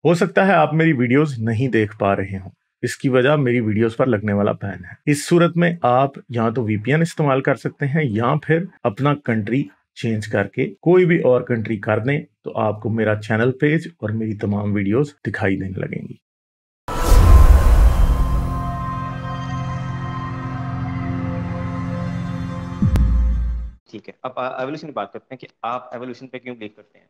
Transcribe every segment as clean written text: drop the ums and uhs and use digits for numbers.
हो सकता है आप मेरी वीडियोस नहीं देख पा रहे हो, इसकी वजह मेरी वीडियोस पर लगने वाला बैन है। इस सूरत में आप या तो वीपीएन इस्तेमाल कर सकते हैं या फिर अपना कंट्री चेंज करके कोई भी और कंट्री कर दें, तो आपको मेरा चैनल पेज और मेरी तमाम वीडियोस दिखाई देने लगेंगी। ठीक है, अब एवोल्यूशन की बात करते हैं कि आप एवोल्यूशन पे क्यों बिलीव करते हैं।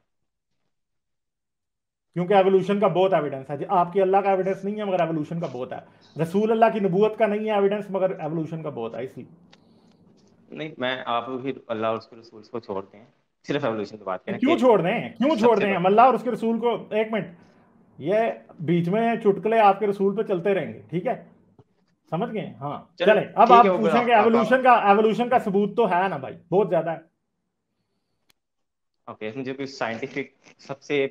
क्योंकि एवोल्यूशन का बहुत एविडेंस है जी। आपकी अल्लाह का एविडेंस नहीं है मगर एवोल्यूशन का बहुत है। रसूल अल्लाह की नबूवत का नहीं है एविडेंस मगर एवोल्यूशन का बहुत है। इसलिए नहीं, मैं आप फिर अल्लाह और उसके रसूल को छोड़ते हैं, सिर्फ एवोल्यूशन की बात तो करें क्यों कि छोड़ दें, क्यों छोड़ सबसे दें हम अल्लाह और उसके रसूल को। एक मिनट, ये बीच में चुटकुले आपके रसूल पे चलते रहेंगे, ठीक है, समझ गए। हाँ चलो चले, अब ठीक है, आप वो फिर पूछेंगे आपका एवोल्यूशन का सबूत तो है ना भाई, बहुत ज्यादा है। ओके। मुझे कोई साइंटिफिक सबसे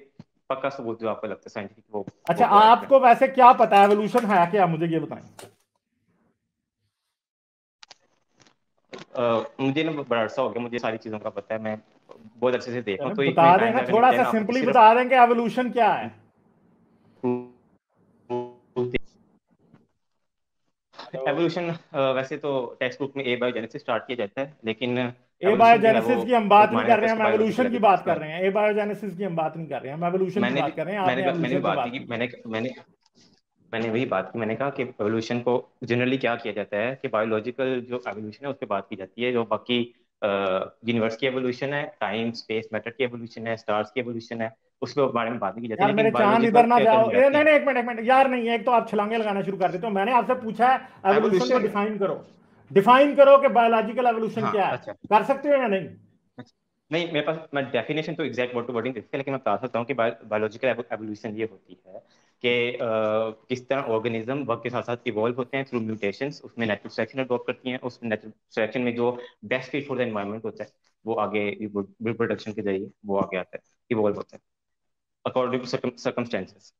पक्का सबूत जो आपको लगता है साइंटिफिक, वो अच्छा, प्रोवाइड करें। आपको वैसे क्या पता है एवोल्यूशन है क्या, मुझे ये बताएं। मुझे ना बड़ा अरसा हो गया, मुझे सारी चीज़ों का पता है, मैं बहुत अच्छे से देखा चलो हूँ, तो बता इतने टाइम देना, जाकर नहीं थोड़ा सा बताया ना आपको, तो सिंपली सिर्फ बता दें कि एवोल्यूशन क्या है। एवोल्यूशन वैसे तो टेक्स्ट बुक में ए बायोजेनेसिस स्टार्ट किया जाता है, लेकिन ए एवोल्यूशन जो है वो बायोजेनेसिस की हम बात नहीं माना कर जाता है रहे हैं, इसको हम बायोलॉजिकल एवोल्यूशन की बात एविडेंस कर का। रहे हैं। ए बायोजेनेसिस की हम बात नहीं कर रहे हैं, हम एवोल्यूशन की मैंने भी बात कर रहे हैं। मैंने आपने भी मैंने भी एवोल्यूशन पे बात की बात कि की। मैंने वही बात की, मैंने कहा कि एवोल्यूशन को जनरली क्या किया जाता है कि बायोलॉजिकल जो एवोल्यूशन है उस पर बात की जाती है, जो बाकी यूनिवर्स की एवोल्यूशन है, टाइम स्पेस मैटर की एवोल्यूशन है, स्टार्स की एवोल्यूशन है, उसके बारे में बात नहीं की जाती, यार मेरे लेकिन चांद बायोलॉजिकल इधर ना के जाओ, टर्म ए रहती नहीं हैं। नहीं, एक मिनट यार, नहीं है एक तो आप छलांगे लगाना शुरू कर देते हो। मैंने आपसे पूछा है एवोल्यूशन को एवोल्यूशन, डिफाइन करो, डिफाइन करो कि बायोलॉजिकल एवोल्यूशन हाँ क्या है। अच्छा कर सकते हो या नहीं। अच्छा। नहीं, मेरे पास मैं डेफिनेशन तो एग्जैक्ट वर्ड टू वर्ड नहीं देखती, लेकिन मैं बता सकता हूँ कि बायोलॉजिकल एवोल्यूशन ये होती है कि किस तरह ऑर्गेनिज्म वक्त के साथ साथ इवॉल्व होते हैं थ्रू म्यूटेशंस, उसमें नेचुरल सिलेक्शन अडॉप्ट करती हैं, उस नेचुरल सिलेक्शन में जो best fit for the environment होता है वो आगे रिप्रोडक्शन के जरिए वो आगे आता है, इवॉल्व होता है अकॉर्डिंग टू सर्कमस्टेंसेस।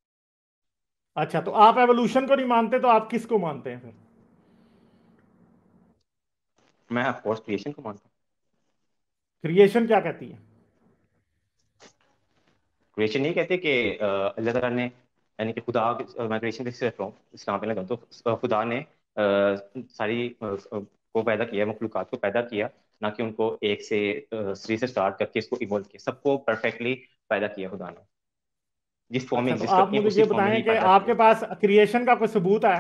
अच्छा, तो आप एवोल्यूशन को नहीं मानते तो आप किसको मानते हैं फिर। मैं ऑफकोर्स क्रिएशन को मानता हूँ। क्रिएशन क्या कहती है। क्रिएशन ये कहते हैं कि अल्लाह ताला ने, यानी कि खुदा, मैं क्रिएशन से रख रहा हूँ इस्लाम पे लगा, तो खुदा ने सारी को पैदा किया, मखलूकात को पैदा किया, ना कि उनको एक से स्त्री से स्टार्ट करके इसको इवॉल्व किया, सबको परफेक्टली पैदा किया खुदा ने, जिस फॉर्म में अच्छा, तो एग्जिस्ट आप करती है मुझे उसी ये फॉर्म में बताएं ही कि पैदा आपके किया। पास क्रिएशन का कोई सबूत है।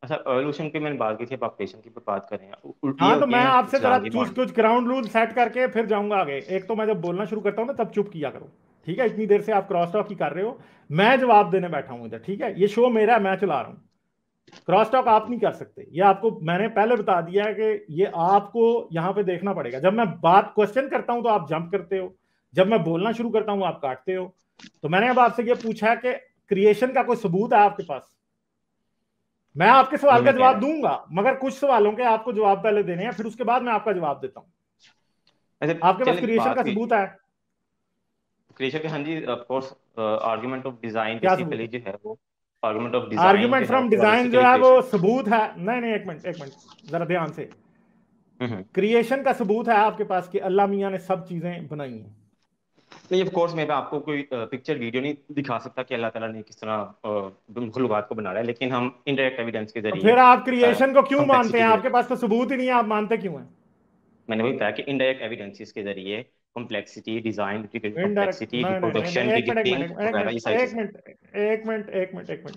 अच्छा, एवोल्यूशन की मैंने बात की थी, अब आप क्रिएशन की बात कर रहे हैं, ये हाँ तो होती मैं है आपसे जरा चलांगी कुछ मॉडल। कुछ ग्राउंड रूल सेट करके फिर जाऊंगा आगे। एक तो मैं जब बोलना शुरू करता हूँ ना तब चुप किया करो, ठीक है। इतनी देर से आप क्रॉस टॉक ही कर रहे हो, मैं जवाब देने बैठा हूँ इधर, ठीक है। ये शो मेरा है, मैं चला रहा हूँ। क्रॉस टॉक आप नहीं कर सकते, ये आपको मैंने पहले बता दिया है कि ये आपको यहाँ पे देखना पड़ेगा। जब मैं बात क्वेश्चन करता हूँ तो आप जंप करते हो, जब मैं बोलना शुरू करता हूँ आप काटते हो। तो मैंने अब आपसे ये पूछा है कि क्रिएशन का कोई सबूत है आपके पास। मैं आपके वही सवाल का मैं कह जवाब रहा हूँ। दूंगा मगर कुछ सवालों के आपको जवाब पहले देने हैं, फिर उसके बाद मैं आपका जवाब देता हूँ। अच्छा आपके पास चलिए, क्रिएशन का बात सबूत है। क्रिएशन के, हाँ जी of course, argument of design क्या सबूत बेसिकली है। जो है वो, आर्गुमेंट ऑफ डिजाइन आर्ग्यूमेंट जो है फ्रॉम उसके बाद डिजाइन उसकी जो है वो लिमिटेशन। सबूत है। नहीं नहीं, एक मिनट एक मिनट, जरा ध्यान से। हम्म। क्रिएशन का सबूत है आपके पास कि अल्लाह मियाँ ने सब चीजें बनाई हैं। नहीं, ऑफ कोर्स मैं आपको कोई पिक्चर वीडियो नहीं दिखा सकता कि अल्लाह ताला ने किस तरह मखलूकात को बना रहा है, लेकिन हम इनडायरेक्ट एविडेंस के तो जरिए, फिर आप क्रिएशन को क्यों मानते कॉम्प्लेक्सिटी हैं, के आपके जरिए, पास तो सबूत ही नहीं है, आप मानते क्यों हैं। मैंने वही बताया कि इनडायरेक्ट एविडेंसेस के जरिए कॉम्प्लेक्सिटी, डिजाइन, इनडायरेक्ट, कॉम्प्लेक्सिटी, नहीं नहीं नहीं रिप्रोडक्शन, नहीं, एक मिनट एक ब्रीडिंग मिनट एक वगैरह, ये मिनट सारी एक चीजें। मिनट एक मिनट एक मिनट एक मिनट।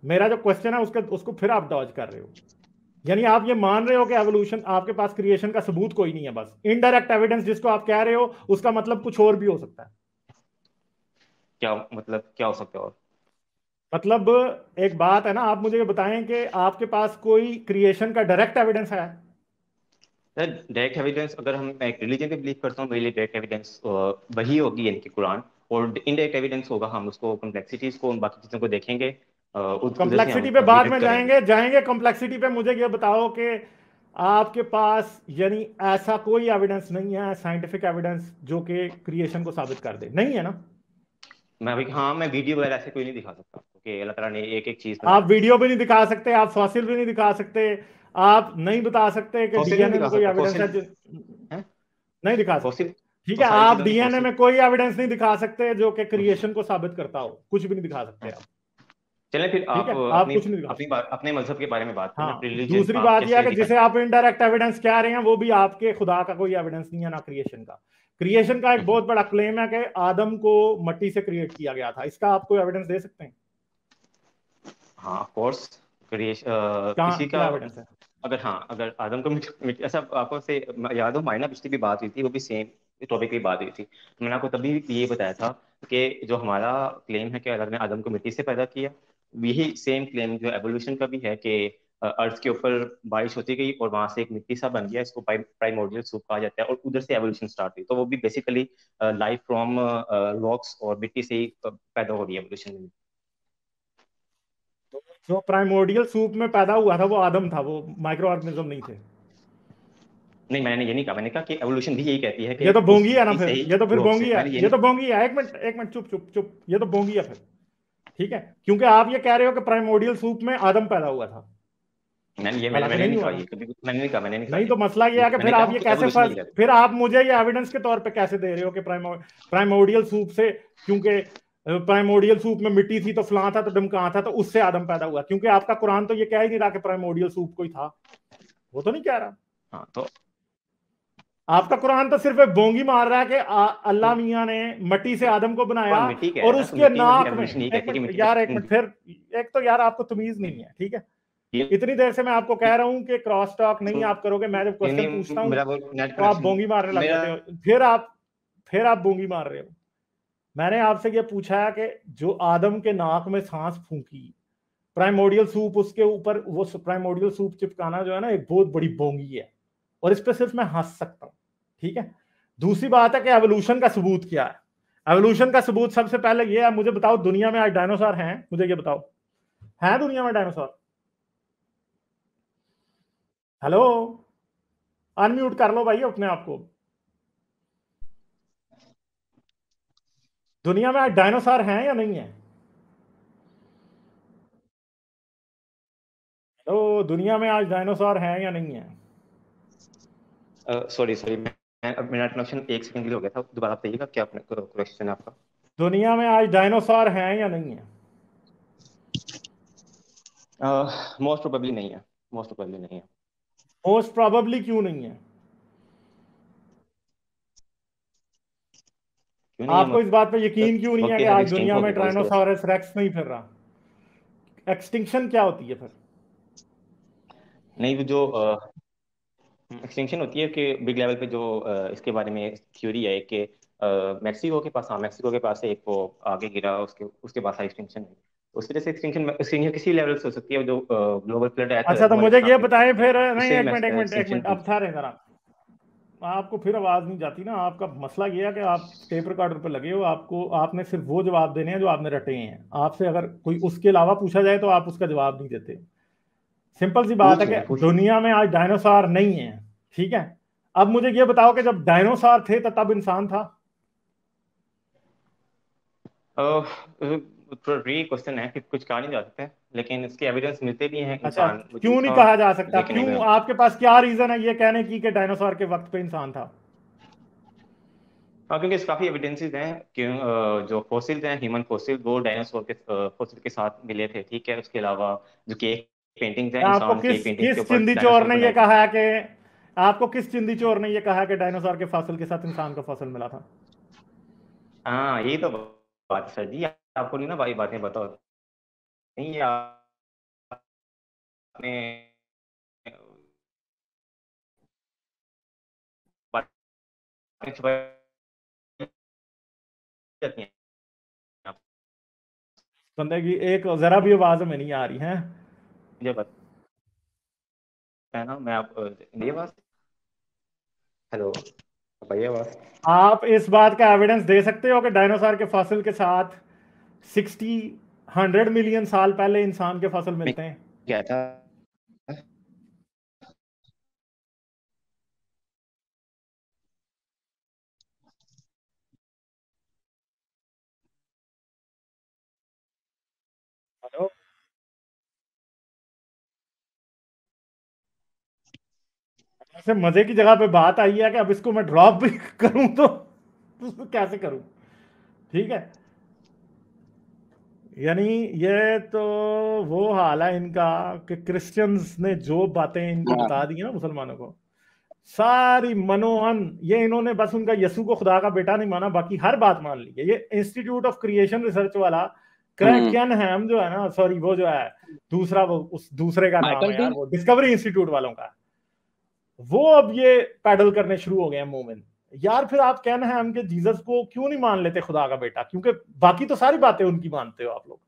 मेरा जो क्वेश्चन है उसका उसको फिर आप डॉज कर रहे हो। यानी आप ये मान रहे हो कि एवोल्यूशन, आपके पास क्रिएशन का सबूत कोई नहीं है, बस इनडायरेक्ट एविडेंस जिसको आप कह रहे हो उसका मतलब कुछ और भी हो सकता है। क्या मतलब, क्या हो सकता है और। मतलब एक बात है ना, आप मुझे ये बताएं कि आपके पास कोई क्रिएशन का डायरेक्ट एविडेंस है। डायरेक्ट एविडेंस, अगर हम, मैं एक रिलीजन पे बिलीव करता हूँ, मेरे लिए डायरेक्ट एविडेंस वही होगी, यानी कि कुरान। और इनडायरेक्ट एविडेंस होगा, हम उसको कॉम्प्लेक्सिटीज को, बाकी चीजों को देखेंगे, उधर से हम कॉम्प्लेक्सिटी पे बाद डिडक्ट में करेंगे। जाएंगे जाएंगे कॉम्प्लेक्सिटी पे। मुझे ये बताओ कि आपके पास यानी ऐसा कोई एविडेंस नहीं है, साइंटिफिक एविडेंस जो कि क्रिएशन को साबित कर दे, नहीं है ना। मैं भी, हाँ, मैं वीडियो वगैरह ऐसे कोई नहीं दिखा सकता आपको कि अल्लाह ताला ने एक एक चीज आप बनाई। वीडियो भी नहीं दिखा सकते, आप फॉसिल भी नहीं दिखा सकते, आप नहीं बता सकते कि फॉसिल नहीं डीएनए दिखा में कोई सकता, एविडेंस फॉसिल है है, नहीं दिखा सकते। फॉसिल। ठीक तो है, सारी आप चीजों की डीएनए प्रोसेस। में कोई एविडेंस नहीं दिखा सकते जो कि क्रिएशन को साबित करता हो, कुछ भी नहीं दिखा सकते आप। चलें फिर ठीक आप है, आप अपनी कुछ नहीं दिखा अपनी सकते। बात, अपने मजहब के बारे में बात करें, हाँ, रिलीजन दूसरी आप बात यह है कैसे कि जिसे डिफाइन। आप इनडायरेक्ट एविडेंस कह रहे हैं वो भी आपके खुदा का कोई एविडेंस नहीं है ना क्रिएशन का। क्रिएशन का एक बहुत बड़ा क्लेम है कि आदम को मट्टी से क्रिएट किया गया था, इसका आप कोई एविडेंस दे सकते हैं? हाँ ऑफ कोर्स, कहाँ किसी का, क्या एविडेंस है? अगर हाँ अगर आदम को ऐसा आपको से याद हो, हमारी ना पिछली भी बात हुई थी, वो भी सेम टॉपिक की बात हुई थी, तो मैंने आपको तभी ये बताया था कि जो हमारा क्लेम है कि अल्लाह ने आदम को मिट्टी से पैदा किया, यही सेम क्लेम जो एवोल्यूशन का भी है कि अर्थ के ऊपर बारिश होती गई और वहां से एक मिट्टी सा बन गया, इसको प्राइमोर्डियल सूप कहा जाता है, और उधर से एवोल्यूशन स्टार्ट हुई, तो वो भी बेसिकली लाइफ फ्रॉम रॉक्स और मिट्टी से ही पैदा हो रही है एवोल्यूशन में। जो प्राइमोर्डियल सूप में पैदा हुआ था वो आदम था, वो माइक्रो ऑर्गेनिज्म नहीं थे। नहीं मैंने ये नहीं कहा, मैंने कहा कि एवोल्यूशन भी यही कहती है ये कि तो उस बोंगी है ना, मिट्टी से फिर ही ये तो फिर ग्रो बोंगी से, है, मैंने ये ये नहीं, तो बोंगी है। एक मिनट चुप चुप चुप, ये तो बोंगी है फिर। ठीक है, क्योंकि आप ये कह रहे हो कि प्राइमोर्डियल सूप में आदम पैदा हुआ था, हालांकि मैंने नहीं नहीं हुआ कहा, था। ये कभी मैंने नहीं कहा नहीं, ये। तो मसला ये है कि मैंने फिर कहा आप ये कि कैसे एवोल्यूशन नहीं कहती। फिर आप मुझे ये एविडेंस के तौर पे कैसे दे रहे हो कि प्राइमोर्डियल सूप से, क्योंकि प्राइमोर्डियल सूप में मिट्टी थी तो फलां था तो डमका था तो उससे आदम पैदा हुआ, क्योंकि आपका कुरान तो ये कह ही नहीं रहा कि प्राइमोर्डियल सूप कोई था, वो तो नहीं कह रहा। हाँ तो आपका कुरान तो सिर्फ एक बोंगी मार रहा है कि अल्लाह मियां ने मट्टी से आदम को तो बनाया मिट्टी कह रहे और हैं ना, तो उसके मिट्टी में भी नाक में, एवोल्यूशन यही एक कहती है कि मिनट मिट्टी यार, एक में मिनट फिर, एक तो यार आपको तमीज नहीं है, ठीक है। ये इतनी देर से मैं आपको कह रहा हूं कि क्रॉस टॉक नहीं आप करोगे, मैं जब क्वेश्चन पूछता नहीं, हूं मेरा वो नेट तो आप कनेक्शन, बोंगी मारने लग मेरा जाते हो, फिर आप बोंगी मार रहे हो। मैंने आपसे ये पूछा है कि जो आदम के नाक में सांस फूंकी, प्राइमोर्डियल सूप उसके ऊपर, वो प्राइमोर्डियल सूप चिपकाना जो है ना एक बहुत बड़ी बोंगी है, और इस पर सिर्फ मैं हंस सकता हूं, ठीक है। दूसरी बात है कि एवोल्यूशन का सबूत क्या है। एवोल्यूशन का सबूत सबसे पहले ये है, मुझे बताओ दुनिया में आज डायनासोर हैं? मुझे ये बताओ, हैं दुनिया में डायनासोर? हेलो, अनम्यूट कर लो भाई अपने आप को। दुनिया में आज डायनासोर हैं या नहीं है? तो दुनिया में आज डायनासोर हैं या नहीं है? सॉरी सॉरी, मैं अब मेरा कनेक्शन एक सेकंड के लिए हो गया था, दोबारा आप बताइएगा क्या क्वेश्चन है आपका। दुनिया में आज डायनासोर हैं या नहीं है? मोस्ट प्रोबेबली नहीं है, मोस्ट प्रोबेबली नहीं है। मोस्ट प्रोबेबली क्यों नहीं है? क्यों नहीं है आपको इस बात पे यकीन क्यों नहीं वक्त है के कि साथ आज एक्सटिंक्ट दुनिया हो में गया वो, इस वजह से। टाइनोसॉरस रेक्स नहीं फिर रहा? एक्सटिंक्शन क्या होती है फिर? नहीं वो जो एक्सटिंक्शन होती है कि बिग लेवल पे जो इसके बारे में थ्योरी है कि मैक्सिको के पास, हाँ मैक्सिको के पास से एक वो आगे गिरा, उसके उसके पास एक्सटिंक्शन है, उस वजह से एक्सटिंक्शन किसी लेवल से हो सकती है, जो ग्लोबल फ्लड आया था अच्छा, तो नूह मुझे ये अलैहिस्सलाम के बताएं टाइम पे, फिर, नहीं उससे भी एक एक्सटिंक्शन मिनट हुई अब थी। ठहरे जरा। आपको फिर आवाज नहीं जाती ना, आपका मसला ये है कि आप टेप रिकॉर्डर पे लगे हो, आपको आपने सिर्फ वो जवाब देने हैं जो आपने रटे हैं। आपसे अगर कोई उसके अलावा पूछा जाए तो आप उसका जवाब नहीं देते। सिंपल सी बात है कि पूछ लें। दुनिया में आज डायनासोर नहीं है, ठीक है। अब मुझे ये बताओ कि जब डायनासोर थे तो तब इंसान था? थोड़ा क्वेश्चन है कि कुछ कहा नहीं जा सकता है, लेकिन इसके एविडेंस मिलते भी हैं, अच्छा, इंसान वजूद क्यों नहीं था, कहा जा सकता? लेकिन क्यों? आपके पास क्या रीजन है ये कहने की कि डायनासोर के वक्त पे इंसान था? हाँ क्योंकि इस काफी एविडेंसेस हैं कि जो फॉसिल्स हैं, ह्यूमन फॉसिल, वो डायनासोर के फॉसिल के साथ मिले थे, ठीक है। उसके अलावा जो केक पेंटिंग्स हैं, आपको इंसान केक पेंटिंग्स के किस ऊपर चिंदी चोर डायनासोर ने ये बनाए थे। कहा है कि, आपको किस चिंदी चोर ने ये कहा है कि डायनासोर के फॉसिल के साथ इंसान का फॉसिल मिला था? हाँ यही तो बात है सर जी, आपको नहीं ना भाई बातें बताओ, नहीं ये आपने बातें छुपाई जाती हैं आप, बंदे की एक जरा भी आवाज में नहीं आ रही है। मुझे बताया ना, मैं आप ये बात, हेलो बताइए बात। आप इस बात का एविडेंस दे सकते हो कि डायनासोर के फॉसिल के साथ 100 मिलियन साल पहले इंसान के फॉसिल मैं मिलते हैं? क्या था, हेलो, ऐसे मजे की जगह पे बात आई है कि अब इसको मैं ड्रॉप भी करूं तो कैसे करूं? ठीक है, यानी ये तो वो हाल है इनका कि क्रिश्चियंस ने जो बातें इनको हाँ। बता दी है ना मुसलमानों को, सारी मनोहन, ये इन्होंने बस उनका यसु को खुदा का बेटा नहीं माना, बाकी हर बात मान ली है। ये इंस्टीट्यूट ऑफ क्रिएशन रिसर्च वाला क्रैकेनहैम जो है ना, सॉरी वो जो है दूसरा, वो उस दूसरे का नाम माइकल है यार, डी। वो डिस्कवरी इंस्टीट्यूट वालों का, वो अब ये पैडल करने शुरू हो गए हैं मुंह में। यार फिर आप कैनहैम के जीसस को क्यों नहीं मान लेते खुदा का बेटा? क्योंकि बाकी तो सारी बातें उनकी मानते हो आप लोग।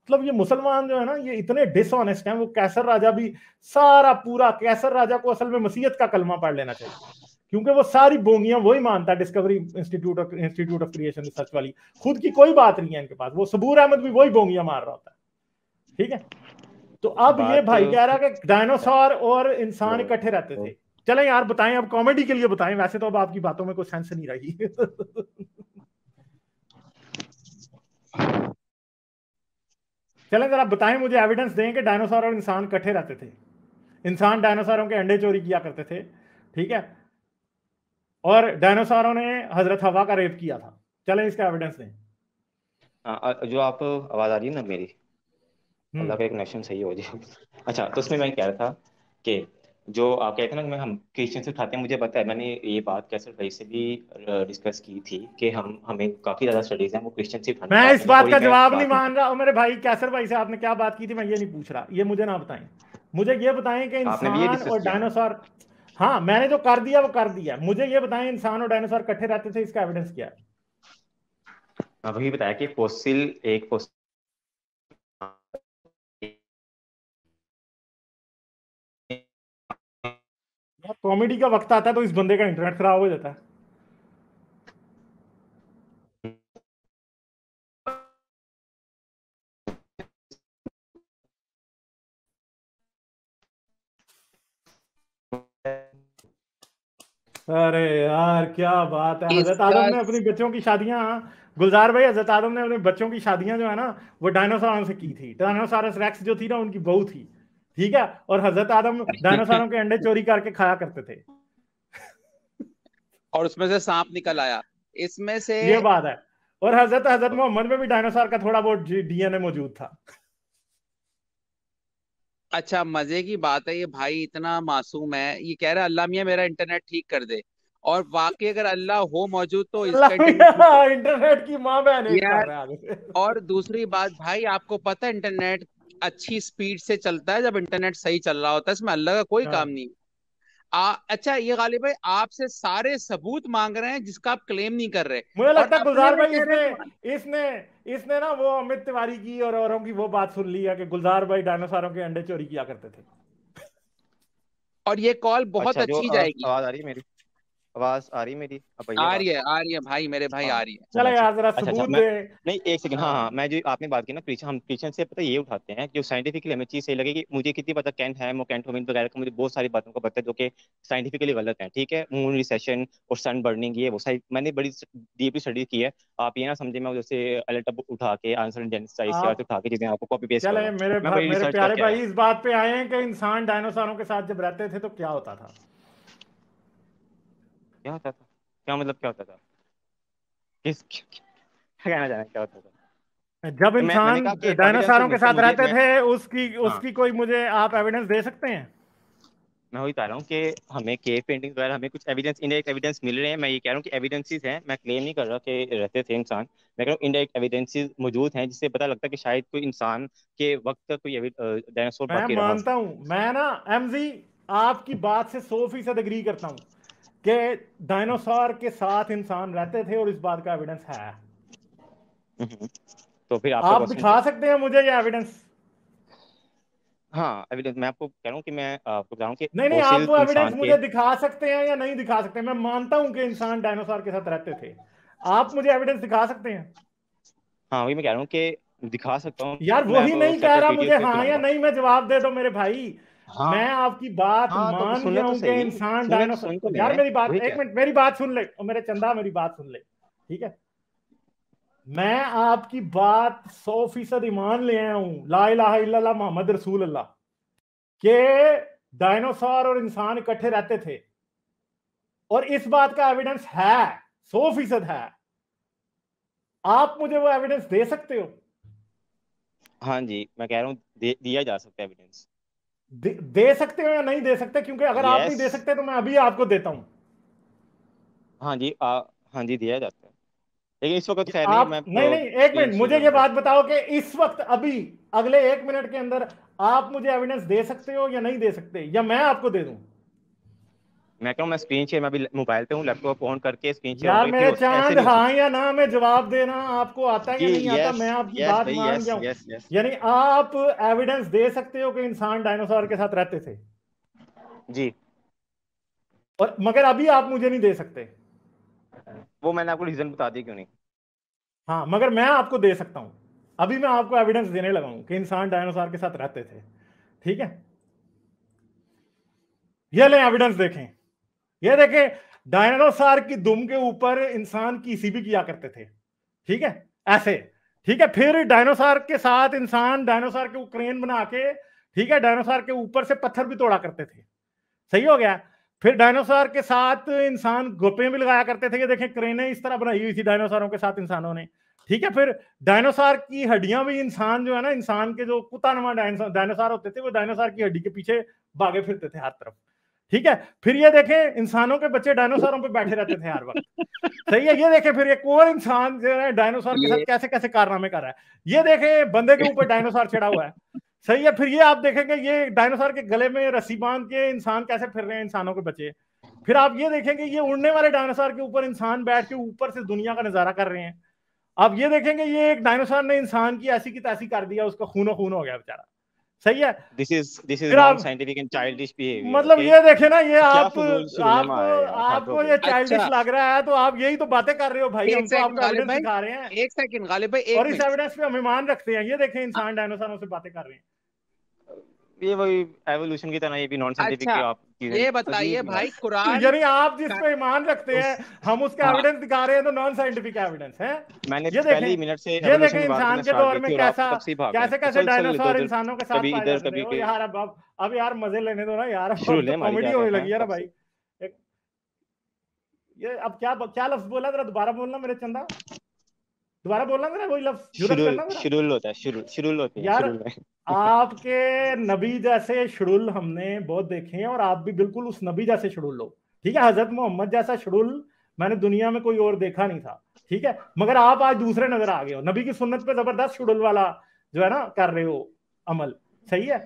मतलब ये मुसलमान जो है ना, ये इतने डिसऑनेस्ट हैं। वो कैसर राजा भी, सारा पूरा कैसर राजा को असल में मसीहत का कलमा पढ़ लेना चाहिए, क्योंकि वो सारी बोंगियां वही मानता है। Discovery institute of creation research वाली खुद की कोई बात नहीं है इनके पास। वो सबूर अहमद भी वही बोंगियां मार रहा होता है। ठीक है, तो अब ये भाई कह रहा है कि डायनासोर और इंसान इकट्ठे रहते थे। चलें यार बताएं, अब कॉमेडी के लिए बताएं, वैसे तो अब आपकी बातों में कोई सेंस नहीं रही। चलें जरा बताएं मुझे, एविडेंस दें कि डायनासोर और इंसान इकट्ठे रहते थे। इंसान डायनासोरों के अंडे चोरी किया करते थे, ठीक है, और डायनासोरों ने हजरत हवा का रेप किया था। चलें इसका एविडेंस दें। जो आप आवाज आ रही है ना मेरी, अल्लाह का एक कनेक्शन सही हो जाए। अच्छा, तो उसमें मैं कह रहा था कि जो आप कहते हैं ना, हम क्रिश्चियन से उठाते हैं, मुझे पता है, मैंने ये बात कैसर भाई से भी डिस्कस की थी कि हमें काफी ज्यादा स्टडीज हैं वो क्रिश्चियन से मैं इस बात का जवाब नहीं मान रहा। रहा हूं मेरे भाई। कैसर भाई से आपने क्या बात की थी मैं ये नहीं पूछ रहा, ये मुझे ना बताएं। मुझे ये बताएं कि आपने भी ये इंसान डिस्कस और किया ना? डायनासोर, हाँ मैंने जो कर दिया वो कर दिया। मुझे ये बताएं इंसान और डायनासोर इकट्ठे रहते थे, इसका एविडेंस क्या है? वही बताया कि फोसिल एक कॉमेडी का वक्त आता है तो इस बंदे का इंटरनेट खराब हो जाता है। अरे यार क्या बात है। हजरत इसका आदम ने अपनी बच्चों की शादियां, गुलजार भाई, हजरत आदम ने अपने बच्चों की शादियां जो है ना वो डायनासोरों से की थी। डायनासोरस रेक्स जो थी ना उनकी बहू थी, ठीक है, और हजरत आदम डायनासोरों के अंडे चोरी करके खाया करते थे। और उसमें से सांप निकल आया इसमें से। ये बात है। और हजरत हजरत मोहम्मद में भी डायनासोर का थोड़ा बहुत डीएनए मौजूद था। अच्छा, मजे की बात है, ये भाई इतना मासूम है, ये कह रहा है अल्लाह मियां मेरा इंटरनेट ठीक कर दे। और वाकई अगर अल्लाह हो मौजूद तो इसका इंटरनेट ठीक कर। इंटरनेट की माँ बहन एक कर यार, रहा है आगे से। और दूसरी बात भाई, आपको पता है इंटरनेट अच्छी स्पीड से चलता है जब इंटरनेट सही चल रहा होता है, इसमें अल्लाह का कोई काम हाँ। नहीं। अच्छा, ये गालिब भाई आपसे सारे सबूत मांग रहे हैं जिसका आप क्लेम नहीं कर रहे, मुझे और लगता है अपने गुलजार में भाई कह रहे इसने हैं इसने इसने ना वो अमित तिवारी की और औरों की वो बात सुन ली है कि गुलजार भाई डायनासोरों के अंडे चोरी किया करते थे। और ये कॉल बहुत अच्छा, जो अच्छी जाएगी। आवाज आ रही है मेरी, आवाज आ रही है मेरी, अब भैया आ आवाज। रही है, आ रही है भाई, मेरे भाई हाँ, आ रही है। चले अच्छा यार जरा अच्छा अच्छा, सबूत मैं दे। नहीं, एक सेकंड। हाँ हाँ हाँ, मैं जो आपने बात की ना क्रिश्चियन, हम क्रिश्चियन से पता है ये उठाते हैं जो साइंटिफिकली हमें चीज सही लगेगी। मुझे कितनी पता कैंट है, वो कैंट होमिन वगैरह का, मुझे बहुत सारी बातों का पता है जो कि साइंटिफिकली गलत है। ठीक है, मून रिसेशन और सन बर्निंग, ये वो सारी मैंने बड़ी डीपली स्टडी की है। आप ये ना समझे मैं जैसे अलर्ट उठा के आंसर जेनेसिस या आप उठा के चीजें आपको कॉपी पेस्ट कर रहा चले हूँ। मैं बड़ी मेरे रिसर्च प्यारे करके भाई आया। इस बात पे आए हैं कि इंसान डायनासोरों के साथ जब रहते थे तो क्या होता था। क्या होता था? क्या मतलब क्या होता था? क्या कहना चाह रहे हैं, क्या होता था? जब तो मैंने इंसान कहा कि एविडेंसेस डायनासोरों के मिलते हैं साथ मुझे। रहते मैं, थे उसकी हाँ, उसकी कोई मुझे आप एविडेंस दे सकते हैं? मैं वही कह रहा हूँ कि हमें केव पेंटिंग वगैरह हमें कुछ एविडेंस, इनडायरेक्ट एविडेंस मिल रहे हैं। मैं ये कह रहा हूँ कि एविडेंसेस हैं, मैं क्लेम नहीं कर रहा कि रहते थे इंसान। मैं कह रहा हूँ इनडायरेक्ट एविडेंसेस मौजूद हैं जिससे पता लगता है कि शायद कोई इंसान के वक्त तक कोई डायनासोर मैं बाकी रहा हो। मानता हूं, मैं ना एमजी आपकी बात से 100% एग्री करता हूं कि डायनासोर के साथ इंसान रहते थे और इस बात का एविडेंस है। हम्म। तो फिर आपका आप क्वेश्चन क्या दिखा है? सकते हैं मुझे ये एविडेंस? हाँ, एविडेंस मैं आपको कह रहा हूँ कि मैं आपको बता रहा हूँ कि नहीं नहीं, आप फोसिल वो एविडेंस इंसान के। मुझे दिखा सकते हैं या नहीं दिखा सकते? मैं मानता हूं कि इंसान डायनासोर के साथ रहते थे, आप मुझे एविडेंस दिखा सकते हैं? हाँ, वही मैं कह रहा हूँ कि दिखा सकता हूँ। यार मैं वही अब नहीं कह सेपरेट रहा वीडियोस मुझे पे हाँ या सुनाऊंगा। नहीं में जवाब दे दो मेरे भाई। हाँ मैं आपकी बात हाँ, तो मान सुने गया तो हूं कि सही, इंसान सुन तो डायनासोर, यार लें, मेरी बात वही एक क्या है। मिनट, मेरी बात सुन ले और मेरे चंदा मेरी बात सुन ले, ठीक है? मैं आपकी बात 100% ईमान ले आया हूं, ला इलाहा इल्लल्लाह मोहम्मद रसूल अल्लाह, के डायनासोर और इंसान इकट्ठे रहते थे और इस बात का एविडेंस है 100% है। आप मुझे वो एविडेंस दे सकते हो? हाँ जी, मैं कह रहा हूँ दिया जा सकता है एविडेंस। दे सकते हो या नहीं दे सकते? क्योंकि अगर आप नहीं यस। दे सकते तो मैं अभी आपको देता हूं। हाँ जी, हाँ जी, दिया जाता है, लेकिन इस वक्त खैर नहीं, आप मैं नहीं नहीं, एक स्क्रीन मिनट, शेयर मुझे ये करूंगा। बात बताओ कि इस वक्त अभी अगले 1 मिनट के अंदर आप मुझे एविडेंस दे सकते हो या नहीं दे सकते, या मैं आपको दे दूं? मैं कहूँ मैं स्क्रीन शेयर, मैं अभी मोबाइल पे हूँ, लैपटॉप ऑन करके स्क्रीन शेयर यार होगा, फिर मेरे होता है, ऐसे चांद, नहीं हो हाँ सकता। या ना में जवाब देना आपको आता है या जी नहीं आता, यस, मैं आपकी यस बात भाई, मान यस गया हूं। Yes yes. यानी आप एविडेंस दे सकते हो कि इंसान डायनासोर के साथ रहते थे, जी, और मगर अभी आप मुझे नहीं दे सकते। वो मैंने आपको रीजन बता दिया क्यों नहीं। हाँ, मगर मैं आपको दे सकता हूं। अभी मैं आपको एविडेंस देने लगा हूं कि इंसान डायनासोर के साथ रहते थे। ठीक है, ये ले एविडेंस देखें। ये देखें, डायनासोर की दुम के ऊपर इंसान किसी भी किया करते थे। ठीक है, ऐसे। ठीक है, फिर डायनासोर के साथ इंसान डायनासोर के क्रेन बना के, ठीक है, डायनासोर के ऊपर से पत्थर भी तोड़ा करते थे। सही हो गया। फिर डायनासोर के साथ इंसान गोपे भी लगाया करते थे। ये देखें, क्रेनें इस तरह बनाई हुई थी डायनासोरों के साथ इंसानों ने। ठीक है, फिर डायनासोर की हड्डियां भी इंसान जो है ना, इंसान के जो कुत्तानुमा डायनासोर होते थे, वो डायनासोर की हड्डी के पीछे भागे फिरते थे हर तरफ। ठीक है, फिर ये देखें, इंसानों के बच्चे डायनासोरों पे बैठे रहते थे हर वक्त। सही है, ये देखें, फिर एक और इंसान जो है डायनासोर के साथ ये कैसे कैसे कारनामे कर रहा है। ये देखें, बंदे के ऊपर डायनासोर चढ़ा हुआ है। सही है, फिर ये आप देखेंगे, ये डायनासोर के गले में रस्सी बांध के इंसान कैसे फिर रहे हैं, इंसानों के बच्चे। फिर आप ये देखेंगे, ये उड़ने वाले डायनासोर के ऊपर इंसान बैठ के ऊपर से दुनिया का नजारा कर रहे हैं। आप ये देखेंगे, ये एक डायनासोर ने इंसान की ऐसी की तैसी कर दिया, उसका खूनो खून हो गया बेचारा। सही है। दिस इज फिर नॉन आप, साइंटिफिक एंड चाइल्डिश बिहेवियर, मतलब ओके। ये देखे ना, ये क्या आप, फजूल सुनने में आपको आया यार, हद हो आपको गया। ये चाइल्डिश अच्छा, लग रहा है, तो आप यही तो बातें कर रहे हो भाई, एक हम तो सेकंड आपको गालिब एविडेंस भाई, दिखा रहे हैं, एक सेकंड गालिब भाई, और एक इस मिनट। एविडेंस पे हम ईमान रखते हैं। ये देखें, इंसान डायनासोरों से बातें कर रहे हैं। ये वही एवोल्यूशन की तरह, ये भी नॉन साइंटिफिक अच्छा, आप चीजें ये बताइए फजूल यार। भाई, कुरान यानी आप जिस का, पे ईमान रखते हैं, हम उसका हाँ, एविडेंस दिखा रहे हैं, तो नॉन साइंटिफिक एविडेंस है। मैंने ये पहले देखें, ही मिनट से ये एवोल्यूशन देखें, की बात करना इंसान के स्टार्ट दौर की में थी, और आप कैसा तब से ही भाग गए। कैसे कैसे चल चल, इधर डायनासोर उधर, इंसानों के साथ कभी पाए इधर जाते थे। कभी ओ यार, अब यार मजे लेने दो ना यार, शुरू अब तो ले मारी कॉमेडी जा रहे होने हैं लगी है ना तब भाई। से। एक, ये अब क्या क्या लफ्ज बोला, जरा दोबारा बोलना मेरे चंदा, दोबारा बोलना जरा, वही लफ्ज जुरत शुरुल करना जरा। शुरुल होता है, शुरुल होते हैं, यार, शुरुल में। आपके नबी जैसे शुरुल हमने बहुत देखे हैं, और आप भी बिल्कुल उस नबी जैसे शुरुल हो। ठीक है, हजरत मोहम्मद जैसा शुरुल मैंने दुनिया में कोई और देखा नहीं था। ठीक है, मगर आप आज दूसरे नजर आ गए हो, नबी की सुन्नत पे जबरदस्त शुरुल वाला जो है ना कर रहे हो अमल। सही है,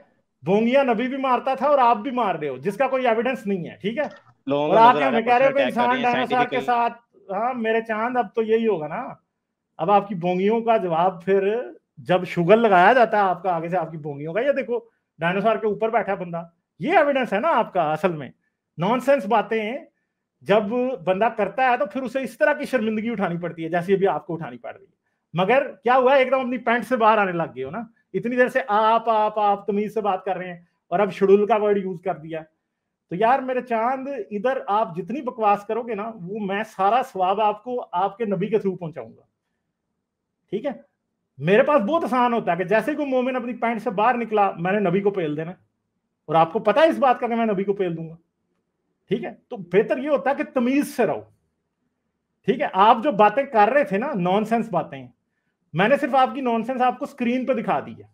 भोंगिया नबी भी मारता था और आप भी मार रहे हो, जिसका कोई एविडेंस नहीं है। ठीक है, लोगों और को नजर आके आ रहा हमें है कह रहे पर्सनल हो कि अटैक कर रहे इंसान हैं डायनासोर के साइंटिफिकली। साथ। हाँ मेरे चांद, अब तो यही होगा ना। अब आपकी बोंगियों का जवाब फिर जब शुगर लगाया जाता है आपका आगे से, आपकी बोंगियों का, ये देखो डायनासोर के ऊपर बैठा बंदा, ये एविडेंस है ना आपका। असल में नॉनसेंस बातें जब बंदा करता है, तो फिर उसे इस तरह की शर्मिंदगी उठानी पड़ती है, जैसे अभी आपको उठानी पड़ रही है। मगर क्या हुआ, एकदम अपनी पैंट से बाहर आने लग गए हो ना। इतनी देर से आप तमीज से बात कर रहे हैं, और अब शेड्यूल का वर्ड यूज कर दिया। तो यार मेरे चांद, इधर आप जितनी बकवास करोगे ना, वो मैं सारा सवाब आपको आपके नबी के थ्रू पहुंचाऊंगा। ठीक है, मेरे पास बहुत आसान होता है कि जैसे ही कोई मोमिन अपनी पैंट से बाहर निकला, मैंने नबी को पेल देना, और आपको पता है इस बात का कि मैं नबी को पेल दूंगा। ठीक है, तो बेहतर ये होता है कि तमीज से रहो। ठीक है, आप जो बातें कर रहे थे ना, नॉनसेंस बातें, मैंने सिर्फ आपकी नॉनसेंस आपको स्क्रीन पे दिखा दी है।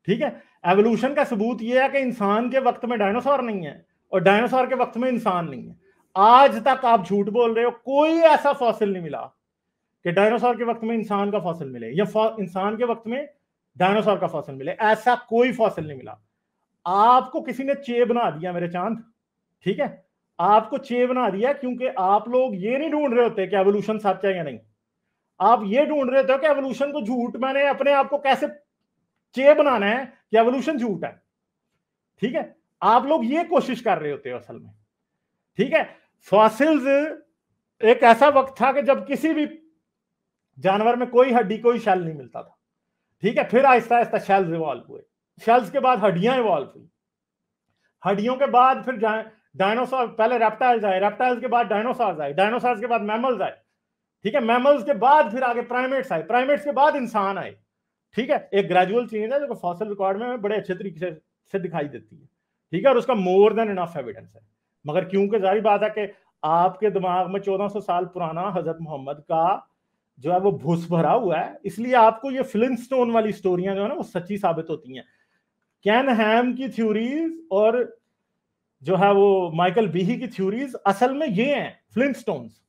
ठीक है, एवोल्यूशन का सबूत यह है कि इंसान के वक्त में डायनासोर नहीं है, और डायनासोर के वक्त में इंसान नहीं है। आज तक आप झूठ बोल रहे हो, कोई ऐसा फॉसिल नहीं मिला कि डायनासोर के वक्त में इंसान का फॉसिल मिले, या इंसान के वक्त में डायनासोर का फॉसिल मिले। ऐसा कोई फॉसिल नहीं मिला। आपको किसी ने चे बना दिया मेरे चांद। ठीक है, आपको चे बना दिया, क्योंकि आप लोग ये नहीं ढूंढ रहे होते कि एवोल्यूशन सच है या नहीं। आप ये ढूंढ रहे थे कि एवोल्यूशन को झूठ, मैंने अपने आप को कैसे चे बनाना है कि एवोल्यूशन झूठ है। ठीक है, आप लोग ये कोशिश कर रहे होते हो असल में। ठीक है, फॉसिल्स एक ऐसा वक्त था कि जब किसी भी जानवर में कोई हड्डी, कोई शेल नहीं मिलता था। ठीक है, फिर आहिस्ता आहिस्ता शेल्स इवॉल्व हुए, शेल्स के बाद हड्डियां इवॉल्व हुई, हड्डियों के बाद फिर डायनासोर, पहले रेप्टाइल्स आए, रेप्टाइल्स के बाद डायनासोर्स आए, डायनासोर्स के बाद मैमल्स आए। ठीक है, मैमल्स के बाद फिर आगे प्राइमेट्स आए, प्राइमेट्स के बाद इंसान आए। ठीक है, एक ग्रेजुअल चेंज है जो फॉसिल रिकॉर्ड में बड़े अच्छे तरीके से दिखाई देती है। ठीक है, और उसका मोर देन इनफ एविडेंस है। मगर क्योंकि जारी बात है कि आपके दिमाग में 1400 साल पुराना हजरत मोहम्मद का जो है वो भूस भरा हुआ है, इसलिए आपको ये फ्लिंटस्टोन वाली स्टोरियां जो है ना वो सच्ची साबित होती हैं। कैन हैम की थ्योरीज और जो है वो माइकल बीही की थ्योरीज असल में ये हैं फ्लिंटस्टोन्स।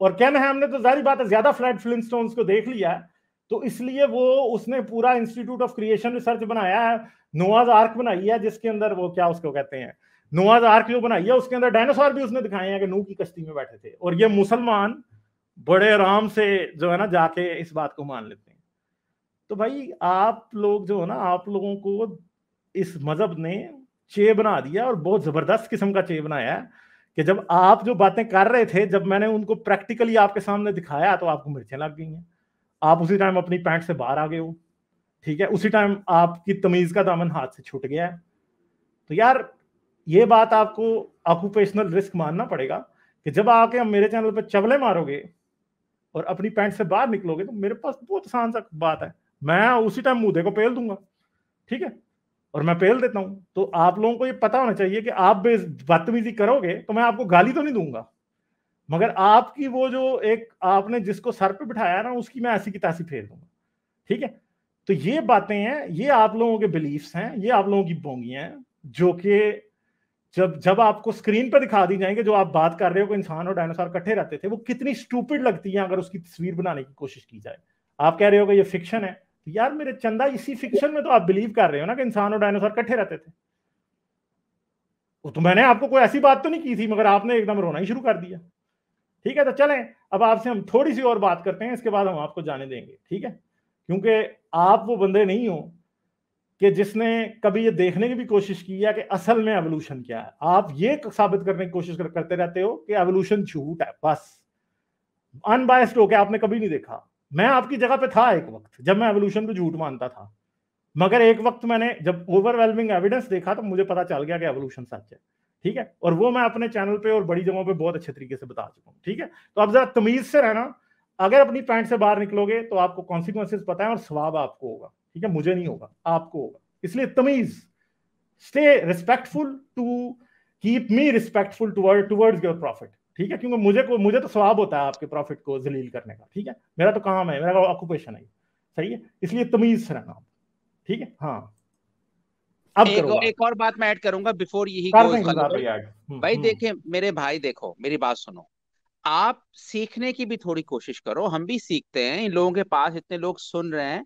और कैन हैम ने तो जाहिर बात है ज्यादा फ्लैट फ्लिंटस्टोन्स को देख लिया है, तो इसलिए वो उसने पूरा इंस्टीट्यूट ऑफ क्रिएशन रिसर्च बनाया है, नोआज आर्क बनाई है, जिसके अंदर वो क्या उसको कहते हैं, नोआज आर्क जो बनाई है उसके अंदर डायनासोर भी उसने दिखाए हैं कि नूह की कश्ती में बैठे थे। और ये मुसलमान बड़े आराम से जो है ना जाके इस बात को मान लेते हैं। तो भाई आप लोग जो है ना, आप लोगों को इस मजहब ने चे बना दिया, और बहुत जबरदस्त किस्म का चे बनाया है कि जब आप जो बातें कर रहे थे, जब मैंने उनको प्रैक्टिकली आपके सामने दिखाया तो आपको मिर्चें लग गई हैं, आप उसी टाइम अपनी पैंट से बाहर आ गए हो, ठीक है, उसी टाइम आपकी तमीज का दामन हाथ से छूट गया है। तो यार ये बात आपको ऑक्यूपेशनल रिस्क मानना पड़ेगा कि जब आके हम मेरे चैनल पे चवले मारोगे और अपनी पैंट से बाहर निकलोगे, तो मेरे पास बहुत आसान सा बात है, मैं उसी टाइम मुंह को पेल दूंगा, ठीक है, और मैं पेल देता हूं। तो आप लोगों को ये पता होना चाहिए कि आप बदतमीजी करोगे तो मैं आपको गाली तो नहीं दूंगा, मगर आपकी वो जो एक आपने जिसको सर पे बिठाया ना, उसकी मैं ऐसी की तैसी फेर दूंगा, ठीक है। तो ये बातें हैं, ये आप लोगों के बिलीफ्स हैं, ये आप लोगों की बोंगियां हैं, जो कि जब आपको स्क्रीन पर दिखा दी जाएंगे, जो आप बात कर रहे हो कि इंसान और डायनासोर इकट्ठे रहते थे, वो कितनी स्टूपिड लगती है अगर उसकी तस्वीर बनाने की कोशिश की जाए। आप कह रहे हो कि ये फिक्शन है, तो यार मेरे चंदा इसी फिक्शन में तो आप बिलीव कर रहे हो ना कि इंसान और डायनासोर इकट्ठे रहते थे। वो तो मैंने आपको कोई ऐसी बात तो नहीं की थी, मगर आपने एकदम रोना ही शुरू कर दिया, ठीक है। तो चलें अब आपसे हम थोड़ी सी और बात करते हैं, इसके बाद हम आपको जाने देंगे, ठीक है, क्योंकि आप वो बंदे नहीं हो कि जिसने कभी ये देखने की भी कोशिश की है कि असल में एवोल्यूशन क्या है। आप ये साबित करने की कोशिश करते रहते हो कि एवोल्यूशन झूठ है, बस अनबायस्ड होकर आपने कभी नहीं देखा। मैं आपकी जगह पे था एक वक्त जब मैं एवोल्यूशन को झूठ मानता था, मगर एक वक्त मैंने जब ओवरवेलमिंग एविडेंस देखा तो मुझे पता चल गया कि एवोल्यूशन सच है, ठीक है, और वो मैं अपने चैनल पे और बड़ी जगहों पे बहुत अच्छे तरीके से बता चुका हूँ, ठीक है। तो अब जरा तमीज से रहना, अगर अपनी पैंट से बाहर निकलोगे तो आपको कॉन्सिक्वेंसेस पता है और सवाब आपको होगा, ठीक है, मुझे नहीं होगा, आपको होगा। इसलिए तमीज, stay respectful to keep me respectful towards your profit, ठीक है, क्योंकि मुझे तो सवाब होता है आपके प्रॉफिट को जलील करने का, ठीक है, मेरा तो काम है, मेरा ऑक्यूपेशन है, सही है, इसलिए तमीज से रहना, ठीक है। हाँ अब एक और बात मैं ऐड करूंगा बिफोर यही कर गोज देंगे खत्म। भाई देखे मेरे भाई, देखो मेरी बात सुनो, आप सीखने की भी थोड़ी कोशिश करो, हम भी सीखते हैं, इन लोगों के पास इतने लोग सुन रहे हैं,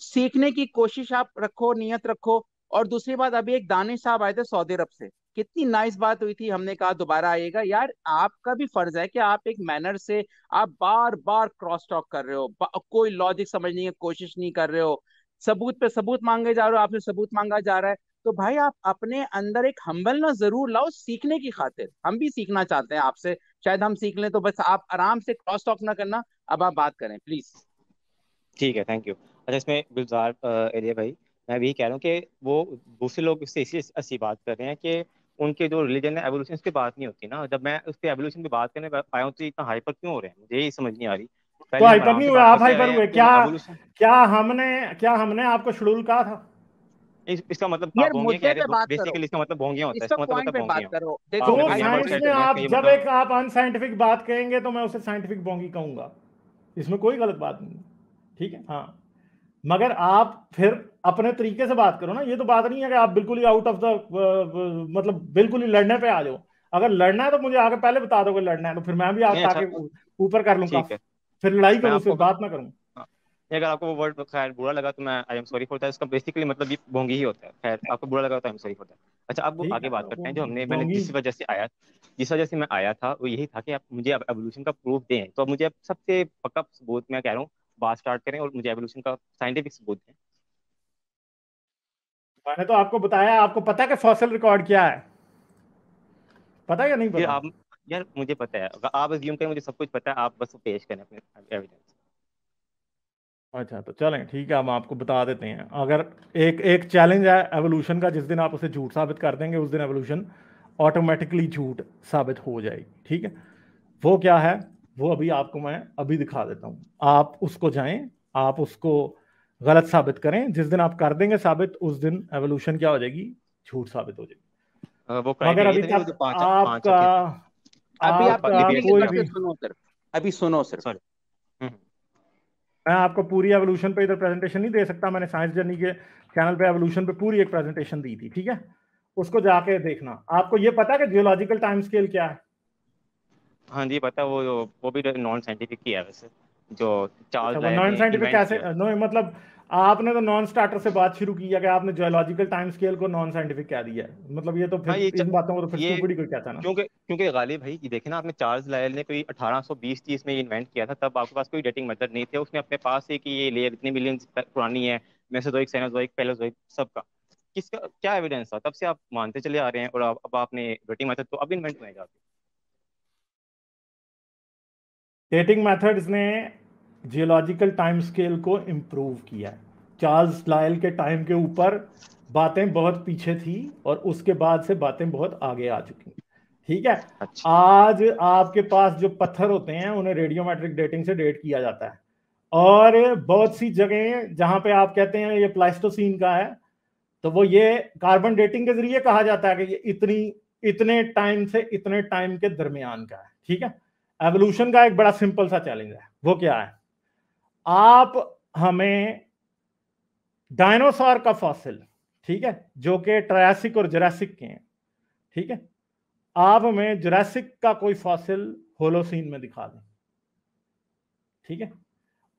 सीखने की कोशिश आप रखो, नियत रखो। और दूसरी बात, अभी एक दानिश साहब आए थे सऊदी अरब से, कितनी नाइस बात हुई थी, हमने कहा दोबारा आइएगा यार, आपका भी फर्ज है कि आप एक मैनर से, आप बार बार क्रॉस टॉक कर रहे हो, कोई लॉजिक समझने की कोशिश नहीं कर रहे हो, सबूत पे सबूत मांगे जा रहे हो, आपसे सबूत मांगा जा रहा है, तो भाई आप अपने अंदर एक हम्बलनेस जरूर लाओ सीखने की खातिर। हम भी सीखना चाहते हैं आपसे, शायद हम सीख लें, तो बस आप आराम से क्रॉस टॉक ना करना, अब आप बात करें प्लीज। ठीक है, थैंक यू। अच्छा, इसमें गुलजार एरिया भाई, मैं भी कह रहा हूँ कि वो दूसरे लोग इससे इसी ऐसी बात कर रहे हैं कि उनके जो रिलीजन है एवोल्यूशन की बात नहीं होती ना। जब मैं उस पर एवोल्यूशन की बात करने आया हूँ तो इतना हाइपर क्यों हो रहे हैं, मुझे यही समझ नहीं आ रही। तो पहले हम हाइपर आराम नहीं से हुए, बात आप करते हाइपर आए हैं हुए कि क्या? एवोल्यूशन, क्या हमने आपको शेड्यूल कहा था? इसका मतलब यार आप भोंगे कह मुद्दे रहे पे हैं, बात करो, बेसिकली इसका मतलब भोंगिया होता है, इस पर इसका मतलब होता पॉइंट है पे बात भोंगिया। करो। आप देखो तो जब भाई यहाँ पर साइंस मुद्दे में पे, आप ये जब मतलब एक आप अनसाइंटिफिक बात कहेंगे तो मैं उसे साइंटिफिक बोंगी कहूंगा, इसमें कोई गलत बात नहीं, ठीक है। हाँ, मगर आप फिर अपने तरीके से बात करो ना, ये तो बात नहीं है कि आप बिल्कुल ही आउट ऑफ द मतलब बिल्कुल ही लड़ने पे आ जाओ। अगर लड़ना है तो मुझे आगे पहले बता दो कि लड़ना है, तो फिर मैं भी नहीं, आके अच्छा ऊपर कर लूँ ठीक कफ, है। फिर लड़ाई मैं करूँ, आपको सिर्फ बात ना करूँ। हाँ, नहीं, अगर आपको वो वर्ड खैर बुरा लगा तो मैं I am sorry for that, इसका बेसिकली मतलब ये भोंगी ही होता है। खैर आपको बुरा लगा तो I am sorry for that. अच्छा, अब ठीक आगे है, बात तो करते हैं। जो मैंने बोंगी जिस वजह से मैं आया था वो यही था कि आप मुझे अब एवोल्यूशन का प्रूफ दें। तो अब मुझे अब सबसे पक्का सबूत मैं कह रहा हूँ, बात स्टार्ट करें और मुझे एवोल्यूशन का साइंटिफिक सबूत दें। मैंने तो आपको बताया, आपको पता है कि फॉसिल रिकॉर्ड क्या है? पता है या नहीं फिर पता? आप, यार मुझे पता है, अगर आप अज्यूम करें मुझे सब कुछ पता है, आप बस पेश करें अपने एविडेंस। अच्छा, तो चलें ठीक है, हम आपको बता देते हैं। अगर एक एक चैलेंज है एवोल्यूशन का, जिस दिन आप उसे झूठ साबित कर देंगे उस दिन एवोल्यूशन ऑटोमेटिकली झूठ साबित हो जाएगी, ठीक है। वो क्या है, वो अभी आपको मैं अभी दिखा देता हूँ। आप उसको जाएं, आप उसको गलत साबित करें, जिस दिन आप कर देंगे साबित उस दिन एवोल्यूशन क्या हो जाएगी, झूठ साबित हो जाएगी। वो मगर क्राइटेरिया अभी तो नहीं, वो जो तक पांच पांच आपका रखे थे। अभी आप आप टेक्निकल कोई बात भी, सुनो सिर्फ, अभी सुनो सिर्फ। सॉरी। मैं आपको पूरी एवोल्यूशन पे इधर प्रेजेंटेशन नहीं दे सकता, मैंने साइंस जर्नी के चैनल पे एवोल्यूशन पे पूरी एक प्रेजेंटेशन दी थी, ठीक है, उसको जाके देखना। आपको ये पता है कि जियोलॉजिकल टाइम स्केल क्या है? हाँ जी पता, वो भी नॉन साइंटिफिक ही है वैसे, जो अच्छा, चार्ल्स वो लायल नॉन ने साइंटिफिक इन्वेंट कैसे, किया। नो मतलब आपने तो नॉन स्टार्टर से बात शुरू की है कि आपने जियोलॉजिकल टाइम स्केल को नॉन साइंटिफिक कह दिया है, मतलब ये तो हाँ फिर इन बातों को तो फिर ये स्टूपिड ही कोई कहता है ना। क्योंकि क्योंकि गालिब भाई ये देखे ना आपने, चार्ल्स लायल ने कोई 1820-30 में ये इन्वेंट किया था, तब आपके पास कोई डेटिंग मेथड नहीं थे, उसने अपने पास ही कि ये लेयर इतने मिलियन पुरानी है, मेसोजोइक, सेनोजोइक, पैलेयोजोइक सबका। किसका क्या एविडेंस था? तब से आप मानते चले आ रहे हैं, और अब आपने डेटिंग मेथड तो अब इन्वेंट हुए जाके। डेटिंग मेथड्स ने जियोलॉजिकल टाइम स्केल को इम्प्रूव किया है। चार्ल्स लायल के टाइम के ऊपर बातें बहुत पीछे थी और उसके बाद से बातें बहुत आगे आ चुकी हैं, ठीक है। अच्छा। आज आपके पास जो पत्थर होते हैं उन्हें रेडियोमेट्रिक डेटिंग से डेट किया जाता है, और बहुत सी जगह जहां पे आप कहते हैं ये प्लाइस्टोसीन का है, तो वो ये कार्बन डेटिंग के जरिए कहा जाता है कि ये इतने टाइम से इतने टाइम के दरमियान का है, ठीक है। एवोल्यूशन का एक बड़ा सिंपल सा चैलेंज है, वो क्या है? आप हमें डायनासोर का फॉसिल, ठीक है, जो कि ट्रायसिक और जुरासिक के हैं, ठीक है, आप हमें जुरासिक का कोई फॉसिल होलोसीन में दिखा दें, ठीक है,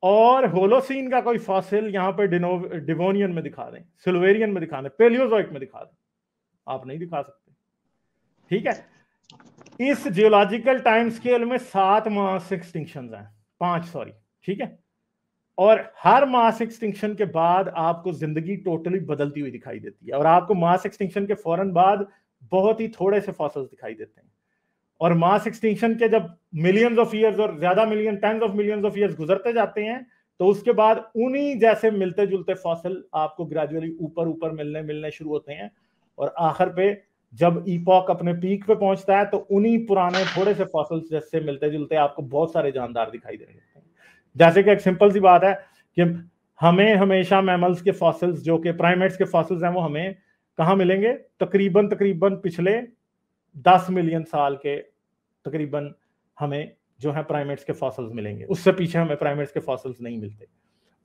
और होलोसीन का कोई फॉसिल यहां पे डिवोनियन में दिखा दें, सिल्वेरियन में दिखा दें, पेलियोजोइक में दिखा दें, आप नहीं दिखा सकते, ठीक है। इस जियोलॉजिकल टाइम स्केल में 7 मास एक्सटिंक्शन हैं, 5 सॉरी, ठीक है, और हर मास एक्सटिंक्शन के बाद आपको जिंदगी टोटली बदलती हुई दिखाई देती है, और आपको मास एक्सटिंक्शन के फौरन बाद बहुत ही थोड़े से फॉसिल्स दिखाई देते हैं, और मास एक्सटिंक्शन के जब मिलियंस ऑफ ईयर्स और ज्यादा million, tens of millions of years गुजरते जाते हैं, तो उसके बाद उन्हीं जैसे मिलते जुलते फॉसिल आपको ग्रेजुअली ऊपर ऊपर मिलने शुरू होते हैं, और आखिर पे जब ईपॉक अपने पीक पे पहुंचता है तो उन्हीं पुराने थोड़े से फॉसिल्स जैसे मिलते जुलते आपको बहुत सारे जानदार दिखाई देने लगते हैं। जैसे कि एक सिंपल सी बात है कि हमें हमेशा मैमल्स के फॉसिल्स, जो कि प्राइमेट्स के फॉसिल्स हैं, वो हमें कहाँ मिलेंगे? तकरीबन पिछले 10 मिलियन साल के तकरीबन हमें जो है प्राइमेट्स के फॉसिल्स मिलेंगे, उससे पीछे हमें प्राइमेट्स के फॉसिल्स नहीं मिलते।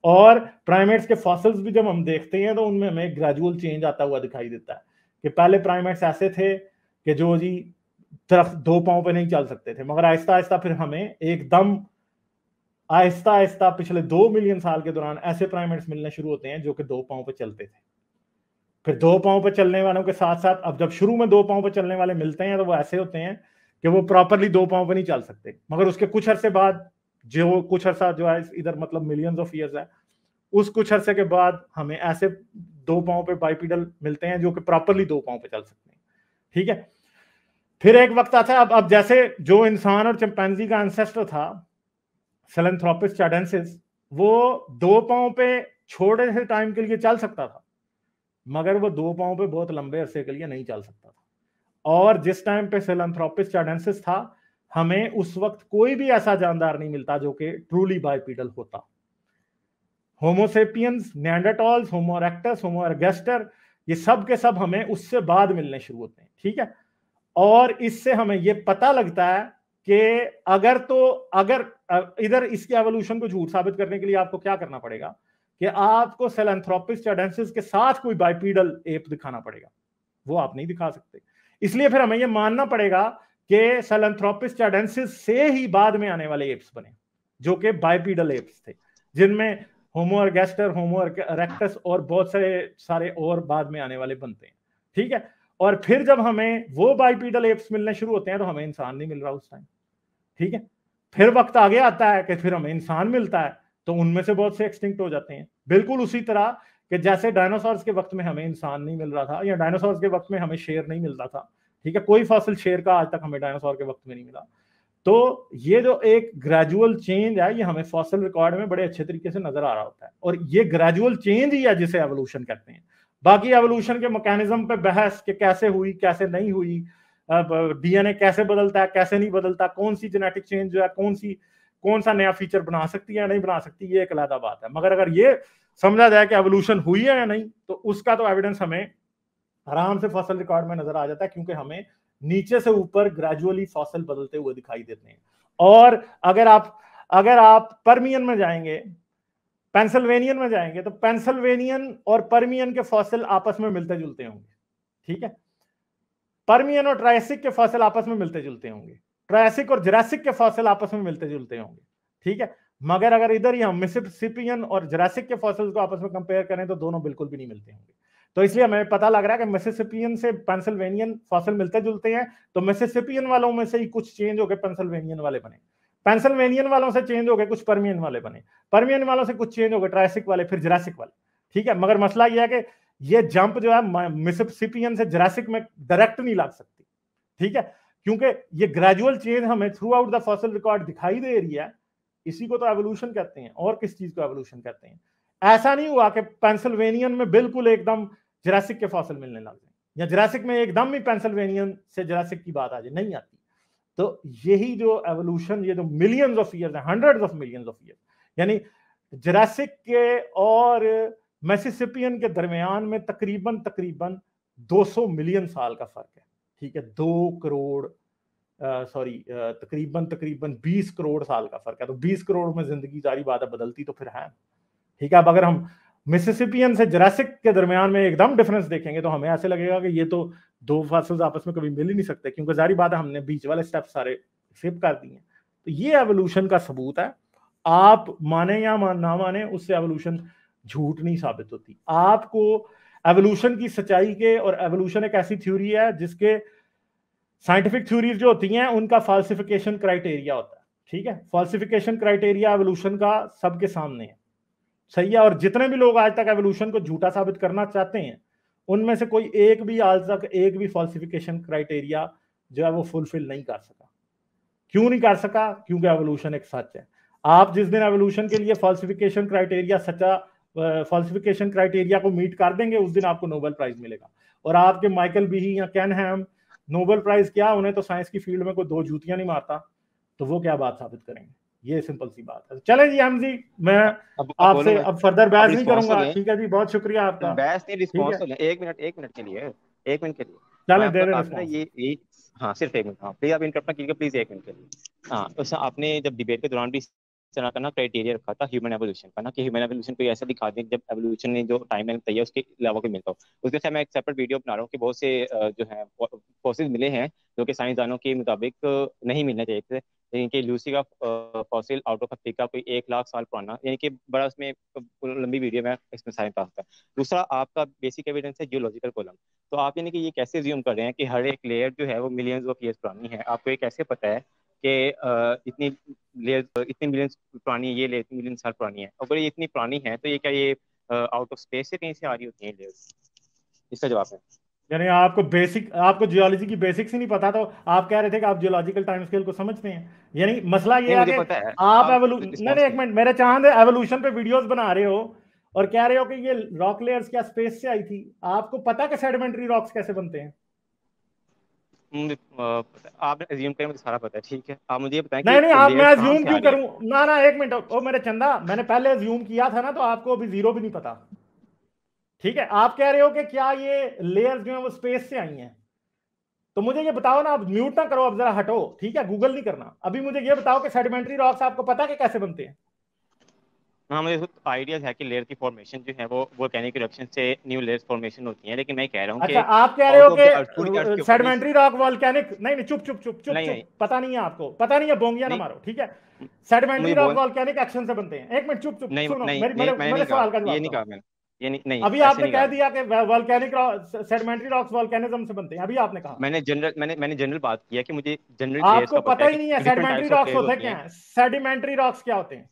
और प्राइमेट्स के फॉसिल्स भी जब हम देखते हैं तो उनमें हमें ग्रेजुअल चेंज आता हुआ दिखाई देता है, कि पहले प्राइमेट्स ऐसे थे कि जो जी तरफ 2 पांव पे नहीं चल सकते थे, मगर आहिस्ता आहिस्ता फिर हमें एकदम आहिस्ता आहिस्ता पिछले 2 मिलियन साल के दौरान ऐसे प्राइमेट्स मिलने शुरू होते हैं जो कि 2 पांव पे चलते थे। फिर 2 पांव पे चलने वालों के साथ साथ अब जब शुरू में 2 पांव पे चलने वाले मिलते हैं तो वो ऐसे होते हैं कि वो प्रॉपरली 2 पांव पे नहीं चल सकते, मगर उसके कुछ अरसे बाद, जो कुछ अरसा जो है इधर मतलब मिलियंस ऑफ ईयर्स है, उस कुछ अरसे के बाद हमें ऐसे 2 पांव पे बाइपीडल मिलते हैं जो कि प्रॉपरली 2 पांव पे चल सकते हैं, ठीक है। फिर एक वक्त आता है, अब जैसे जो इंसान और चिंपैंजी का एंसेस्टर था सेलेंथ्रोपिस चाडेंसिस, वो 2 पांव पे छोटे से टाइम के लिए चल सकता था, मगर वो 2 पांव पे बहुत लंबे अरसे के लिए नहीं चल सकता था। और जिस टाइम पे सेलेंथ्रोपिस चाडेंसिस था, हमें उस वक्त कोई भी ऐसा जानदार नहीं मिलता जो कि ट्रूली बाइपीडल होता। होमोसेपियंस, नेएंडरटॉल्स, होमो इरेक्टस, होमो एर्गेस्टर, ये सब के सब हमें उससे बाद मिलने शुरू होते हैं, ठीक है। और इससे हमें ये पता लगता है कि अगर इधर इसके एवोल्यूशन को झूठ साबित करने के लिए आपको क्या करना पड़ेगा कि आपको सेलेंथ्रोपिस चाडेंसिस के साथ कोई बाइपीडल एप दिखाना पड़ेगा, वो आप नहीं दिखा सकते। इसलिए फिर हमें ये मानना पड़ेगा कि सेलेंथ्रोपिस चाडेंसिस से ही बाद में आने वाले एप्स बने जो कि बाइपीडल एप्स थे, जिनमें होमो एर्गेस्टर, होमो इरेक्टस और बहुत सारे और बाद में आने वाले बनते हैं, ठीक है। और फिर जब हमें वो बाइपीडल एप्स मिलने शुरू होते हैं तो हमें इंसान नहीं मिल रहा उस टाइम, ठीक है। फिर वक्त आगे आता है कि फिर हमें इंसान मिलता है, तो उनमें से बहुत से एक्सटिंक्ट हो जाते हैं, बिल्कुल उसी तरह कि जैसे डायनासोर्स के वक्त में हमें इंसान नहीं मिल रहा था, या डायनासोर्स के वक्त में हमें शेर नहीं मिलता था, ठीक है, कोई फॉसिल शेर का आज तक हमें डायनासोर के वक्त में नहीं मिला। तो ये जो एक ग्रेजुअल चेंज है, ये हमें फॉसिल रिकॉर्ड में बड़े अच्छे तरीके से नजर आ रहा होता है, और ये ग्रेजुअल चेंज ही है जिसे एवोल्यूशन कहते हैं। बाकी एवोल्यूशन के मैकेनिज्म पे बहस कि कैसे हुई कैसे नहीं हुई, डीएनए कैसे बदलता है कैसे नहीं बदलता, कौन सी जेनेटिक चेंज जो है कौन सा नया फीचर बना सकती है या नहीं बना सकती, ये एक अलग बात है। मगर अगर ये समझा जाए कि एवोल्यूशन हुई है या नहीं, तो उसका तो एविडेंस हमें आराम से फॉसिल रिकॉर्ड में नजर आ जाता है, क्योंकि हमें नीचे से ऊपर ग्रेजुअली फॉसिल बदलते हुए दिखाई देते हैं। और अगर आप पर्मियन में जाएंगे, पेंसिल्वेनियन में जाएंगे, तो पेंसिल्वेनियन और पर्मियन के फॉसिल आपस में मिलते जुलते होंगे, ठीक है। पर्मियन और ट्रायसिक के फॉसिल आपस में मिलते जुलते होंगे, ट्रायसिक और जुरासिक के फॉसिल आपस में मिलते जुलते होंगे, ठीक है। मगर अगर इधर ही हम मिसिसिपियन और जुरासिक के फॉसिल्स को आपस में कंपेयर करें तो दोनों बिल्कुल भी नहीं मिलते होंगे। तो इसलिए हमें पता लग रहा है कि मिसिसिपियन से पेंसिल्वेनियन फॉसिल मिलते जुलते हैं, तो मिसिसिपियन वालों में से ही कुछ चेंज हो गए पेंसिल्वेनियन वाले बने, पेंसिल्वेनियन वालों से चेंज हो गए कुछ पर्मियन वाले बने, पर्मियन वालों से कुछ चेंज हो गए ट्रायसिक वाले, फिर जुरासिक वाले, ठीक है। मगर मसला यह है कि ये जंप जो है मिसिसिपियन से जुरासिक में डायरेक्ट नहीं लग सकती, ठीक है, क्योंकि ये ग्रेजुअल चेंज हमें through out the fossil record दिखाई दे रही है। इसी को तो एवोल्यूशन कहते हैं, और किस चीज को एवोल्यूशन कहते हैं। ऐसा नहीं हुआ कि पेंसिल्वेनियन में बिल्कुल एकदम जुरासिक के फॉसिल मिलने लग गए, या जुरासिक में एकदम ही पेंसिल्वेनियन से जुरासिक की बात आ जाए, नहीं आती। तो यही जो एवोल्यूशन, ये जो मिलियंस ऑफ ईयर्स है, hundreds of millions of years, यानी जुरासिक के और मिसिसिपियन के दरमियान में तकरीबन 200 मिलियन साल का फर्क है, ठीक है। 2 करोड़ तकरीबन 20 करोड़ साल का फर्क है। तो 20 करोड़ में जिंदगी जारी बात है, बदलती तो फिर है, ठीक है। अब अगर हम मिसिसिपियन से जुरासिक के दरमियान में एकदम डिफरेंस देखेंगे तो हमें ऐसे लगेगा कि ये तो दो फॉसिल्स आपस में कभी मिल ही नहीं सकते, क्योंकि जारी बात है हमने बीच वाले स्टेप सारे स्किप कर दिए। तो ये एवोल्यूशन का सबूत है, आप माने या ना माने, उससे एवोल्यूशन झूठ नहीं साबित होती। आपको एवोल्यूशन की सच्चाई के, और एवोल्यूशन एक ऐसी थ्योरी है जिसके साइंटिफिक थ्योरीज जो होती हैं उनका फाल्सिफिकेशन क्राइटेरिया होता है, ठीक है। फाल्सिफिकेशन क्राइटेरिया एवोल्यूशन का सबके सामने है, सही है। और जितने भी लोग आज तक एवोल्यूशन को झूठा साबित करना चाहते हैं, उनमें से कोई एक भी आज तक एक भी फाल्सिफिकेशन क्राइटेरिया जो है वो फुलफिल नहीं कर सका। क्यों नहीं कर सका? क्योंकि एवोल्यूशन एक सच है। आप जिस दिन एवोल्यूशन के लिए फाल्सिफिकेशन क्राइटेरिया को मीट कर देंगे, उस दिन आपको नोबेल प्राइज मिलेगा। और आपके माइकल बीही या केन हैम नोबेल प्राइज क्या, उन्हें तो साइंस की फील्ड में कोई 2 जूतियां नहीं मारता, तो वो क्या बात साबित करेंगे? ये सिंपल सी बात है। चले जी हम जी, मैं आपसे अब फर्दर बहस नहीं करूंगा, ठीक है जी, बहुत शुक्रिया आपका। बहस नहीं, रिस्पॉन्स तो एक मिनट के लिए, 1 मिनट के लिए चले दे दे आपने ये हाँ सिर्फ 1 मिनट, हाँ प्लीज आप इंटरप्ट ना कीजिए प्लीज, 1 मिनट के लिए। हाँ, उससे आपने जब डिबेट के दौरान भी इस तरह का ना क्राइटेरिया रखा था ह्यूमन एवोल्यूशन का, ना कि ह्यूमन एवोल्यूशन कोई ऐसा दिखा दें जब एवोल्यूशन ने जो टाइमलाइन तय है उसके अलावा कोई मिलता हो। उसके साथ मैं एक सेपरेट वीडियो बना रहा हूँ कि बहुत से जो है फॉसिल मिले हैं जो कि साइंसदानों के मुताबिक नहीं मिलने चाहिए थे, यानी कि लूसी का फॉसिल आउट ऑफ अफ्रीका कोई 1 लाख साल पुराना, यानी कि बड़ा उसमें लंबी वीडियो में इसमें साइंस पास था। दूसरा आपका बेसिक एविडेंस है जियोलॉजिकल कॉलम। तो आप यानी कि ये कैसे ज्यूम कर रहे हैं कि हर एक लेयर जो है वो मिलियंस ऑफ ईयर्स पुरानी है? आपको ये कैसे पता है कि इतनी लेयर इतनी मिलियन पुरानी है, ये लेयर इतनी मिलियन साल पुरानी है? अगर ये इतनी पुरानी है तो ये क्या ये आउट ऑफ स्पेस से कहीं से आ रही होती है लेयर्स? इसका जवाब है। यानी आपको जियोलॉजी की बेसिक्स ही नहीं पता, तो आप कह रहे थे कि आप जियोलॉजिकल टाइम स्केल को समझते हैं। यानी मसला ये है कि आप नहीं, एक मिनट मेरे चांद एवोल्यूशन पे वीडियोस बना रहे हो और कह रहे हो कि ये रॉक लेयर्स क्या स्पेस से आई थी। आपको पता कि सेडिमेंट्री रॉक्स कैसे बनते हैं? आपने अज्यूम करें, मुझे सारा पता है, ठीक है। आप मुझे ये बताएं नहीं कि आप, मैं अज्यूम क्यों करूं? ना 1 मिनट, ओ मेरे चंदा, मैंने पहले अज्यूम किया था ना, तो आपको अभी जीरो भी नहीं पता, ठीक है। आप कह रहे हो कि क्या ये लेयर्स जो है वो स्पेस से आई हैं, तो मुझे ये बताओ ना, अब म्यूट ना करो, अब जरा हटो, ठीक है, गूगल नहीं करना। अभी मुझे ये बताओ कि सेडिमेंट्री रॉक्स आपको पता है कैसे बनते हैं? हाँ, मुझे आइडियाज है कि लेयर की फॉर्मेशन जो है वो वोल्केनिक इरप्शन से न्यू लेयर्स फॉर्मेशन होती है, लेकिन मैं कह रहा हूँ अच्छा, आप कह रहे हो कि कि सेडिमेंट्री रॉक वोल्केनिक, नहीं चुप, पता नहीं है आपको, पता नहीं है, बोंगिया ना मारो, ठीक है। सेडिमेंट्री रॉक वोल्केनिक एक्शन से बनते हैं। 1 मिनट चुप, सुनो मेरे सवाल का जवाब। ये नहीं कहा मैंने, ये नहीं, अभी आपने कह दिया कि वोल्केनिक सेडिमेंट्री रॉक्स वोल्केनिज्म से बनते हैं, अभी आपने कहा। मैंने जनरल बात किया कि मुझे जनरल आपको पता ही नहीं है सेडिमेंट्री रॉक्स होते क्या हैं। सेडिमेंट्री रॉक्स क्या होते हैं?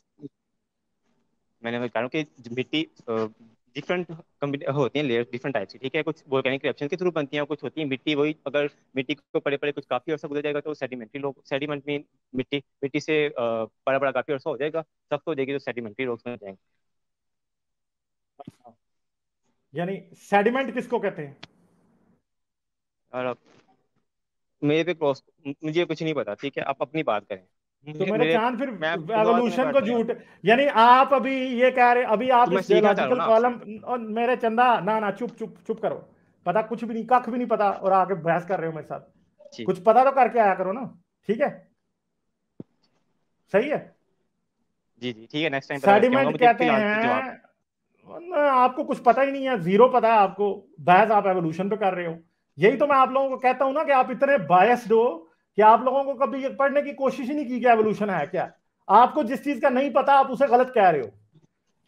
मैंने कह रहा हूँ कि मिट्टी डिफरेंट होती हैं, लेयर्स डिफरेंट टाइप्स की, ठीक है। कुछ वोल्केनिक इरप्शन के थ्रू बनती हैं, कुछ होती है मिट्टी, वही अगर मिट्टी को पड़े कुछ काफी अर्सा गुजर जाएगा तो सेडिमेंट में मिट्टी से बड़ा काफी अर्सा हो जाएगा, सख्त हो जाएगी, तो सेडिमेंट्री रॉक्स बन जाएंगे। यानी सेडिमेंट किसको कहते हैं? और मेरे पे क्रॉस, मुझे कुछ नहीं पता, ठीक है, आप अपनी बात करें। तो मेरे चांद फिर एवोल्यूशन को झूठ, यानी आप अभी ये कह रहे, अभी आप इस जियोलॉजिकल कॉलम, और मेरे चंदा ना चुप करो, पता कुछ भी नहीं, कख भी नहीं पता, और आगे बहस कर रहे हो मेरे साथ। जी कुछ पता तो करके आया करो ना, ठीक है, सही है। जी जी ठीक है, नेक्स्ट टाइम पता करके आऊंगा, सेडिमेंट मुझे कहते फिलहाल तो जवाब। हैं आपको कुछ पता ही नहीं है, जीरो पता है आपको, बहस आप एवोल्यूशन पे कर रहे हो। यही तो मैं आप लोगों को कहता हूं ना कि आप इतने बायस्ड हो कि आप लोगों को कभी ये पढ़ने की कोशिश ही नहीं की कि एवोल्यूशन है क्या। आपको जिस चीज का नहीं पता आप उसे गलत कह रहे हो,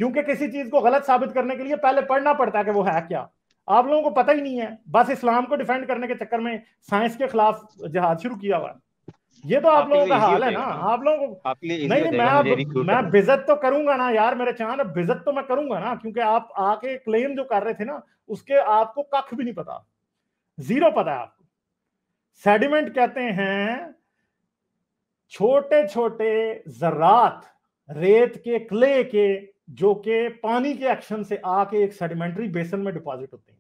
क्योंकि किसी चीज को गलत साबित करने के लिए पहले पढ़ना पड़ता है कि वो है क्या। आप लोगों को पता ही नहीं है, बस इस्लाम को डिफेंड करने के चक्कर में साइंस के खिलाफ जिहाद शुरू किया हुआ है। ये तो आप आपके लोगों लिए का इजी हो हाल है ना, जाएगा ना, आप लोगों को। आपके लिए इजी नहीं हो नहीं, मैं जाएगा मुझे अब रिक्रूट मैं करना। बेइज्जत तो करूंगा ना यार मेरे चांद, अब बेइज्जत तो मैं करूंगा ना, क्योंकि आप आके क्लेम जो कर रहे थे ना उसके आपको कख भी नहीं पता, जीरो पता है आपको। सेडिमेंट कहते हैं छोटे छोटे जर्रात रेत के, क्ले के, जो कि पानी के एक्शन से आके एक सेडिमेंट्री बेसन में डिपॉजिट होते हैं।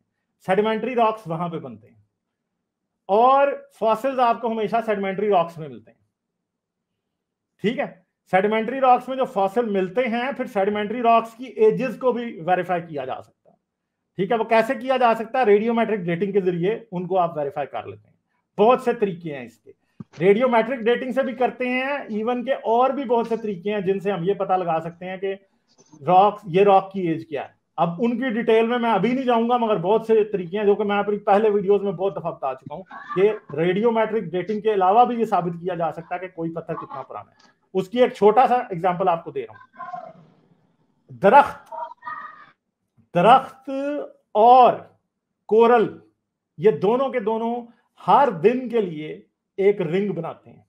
सेडिमेंट्री रॉक्स वहां पे बनते हैं, और फॉसिल्स आपको हमेशा सेडिमेंट्री रॉक्स में मिलते हैं, ठीक है। सेडिमेंट्री रॉक्स में जो फॉसिल मिलते हैं, फिर सेडिमेंट्री रॉक्स की एजेस को भी वेरीफाई किया जा सकता है, ठीक है। वो कैसे किया जा सकता है? रेडियोमेट्रिक डेटिंग के जरिए उनको आप वेरीफाई कर लेते हैं। बहुत से तरीके हैं इसके, रेडियोमेट्रिक डेटिंग से भी करते हैं, इवन के और भी बहुत से तरीके हैं जिनसे हम ये पता लगा सकते हैं कि ये रॉक की एज क्या है। अब उनकी डिटेल में मैं अभी नहीं जाऊंगा, मगर बहुत से तरीके हैं जो कि मैं अपनी पहले वीडियोस में बहुत दफा बता चुका हूं कि रेडियोमेट्रिक डेटिंग के अलावा भी ये साबित किया जा सकता है कि कोई पत्थर कितना पुराना है। उसकी एक छोटा सा एग्जांपल आपको दे रहा हूं। दरख्त और कोरल, ये दोनों के दोनों हर दिन के लिए एक रिंग बनाते हैं,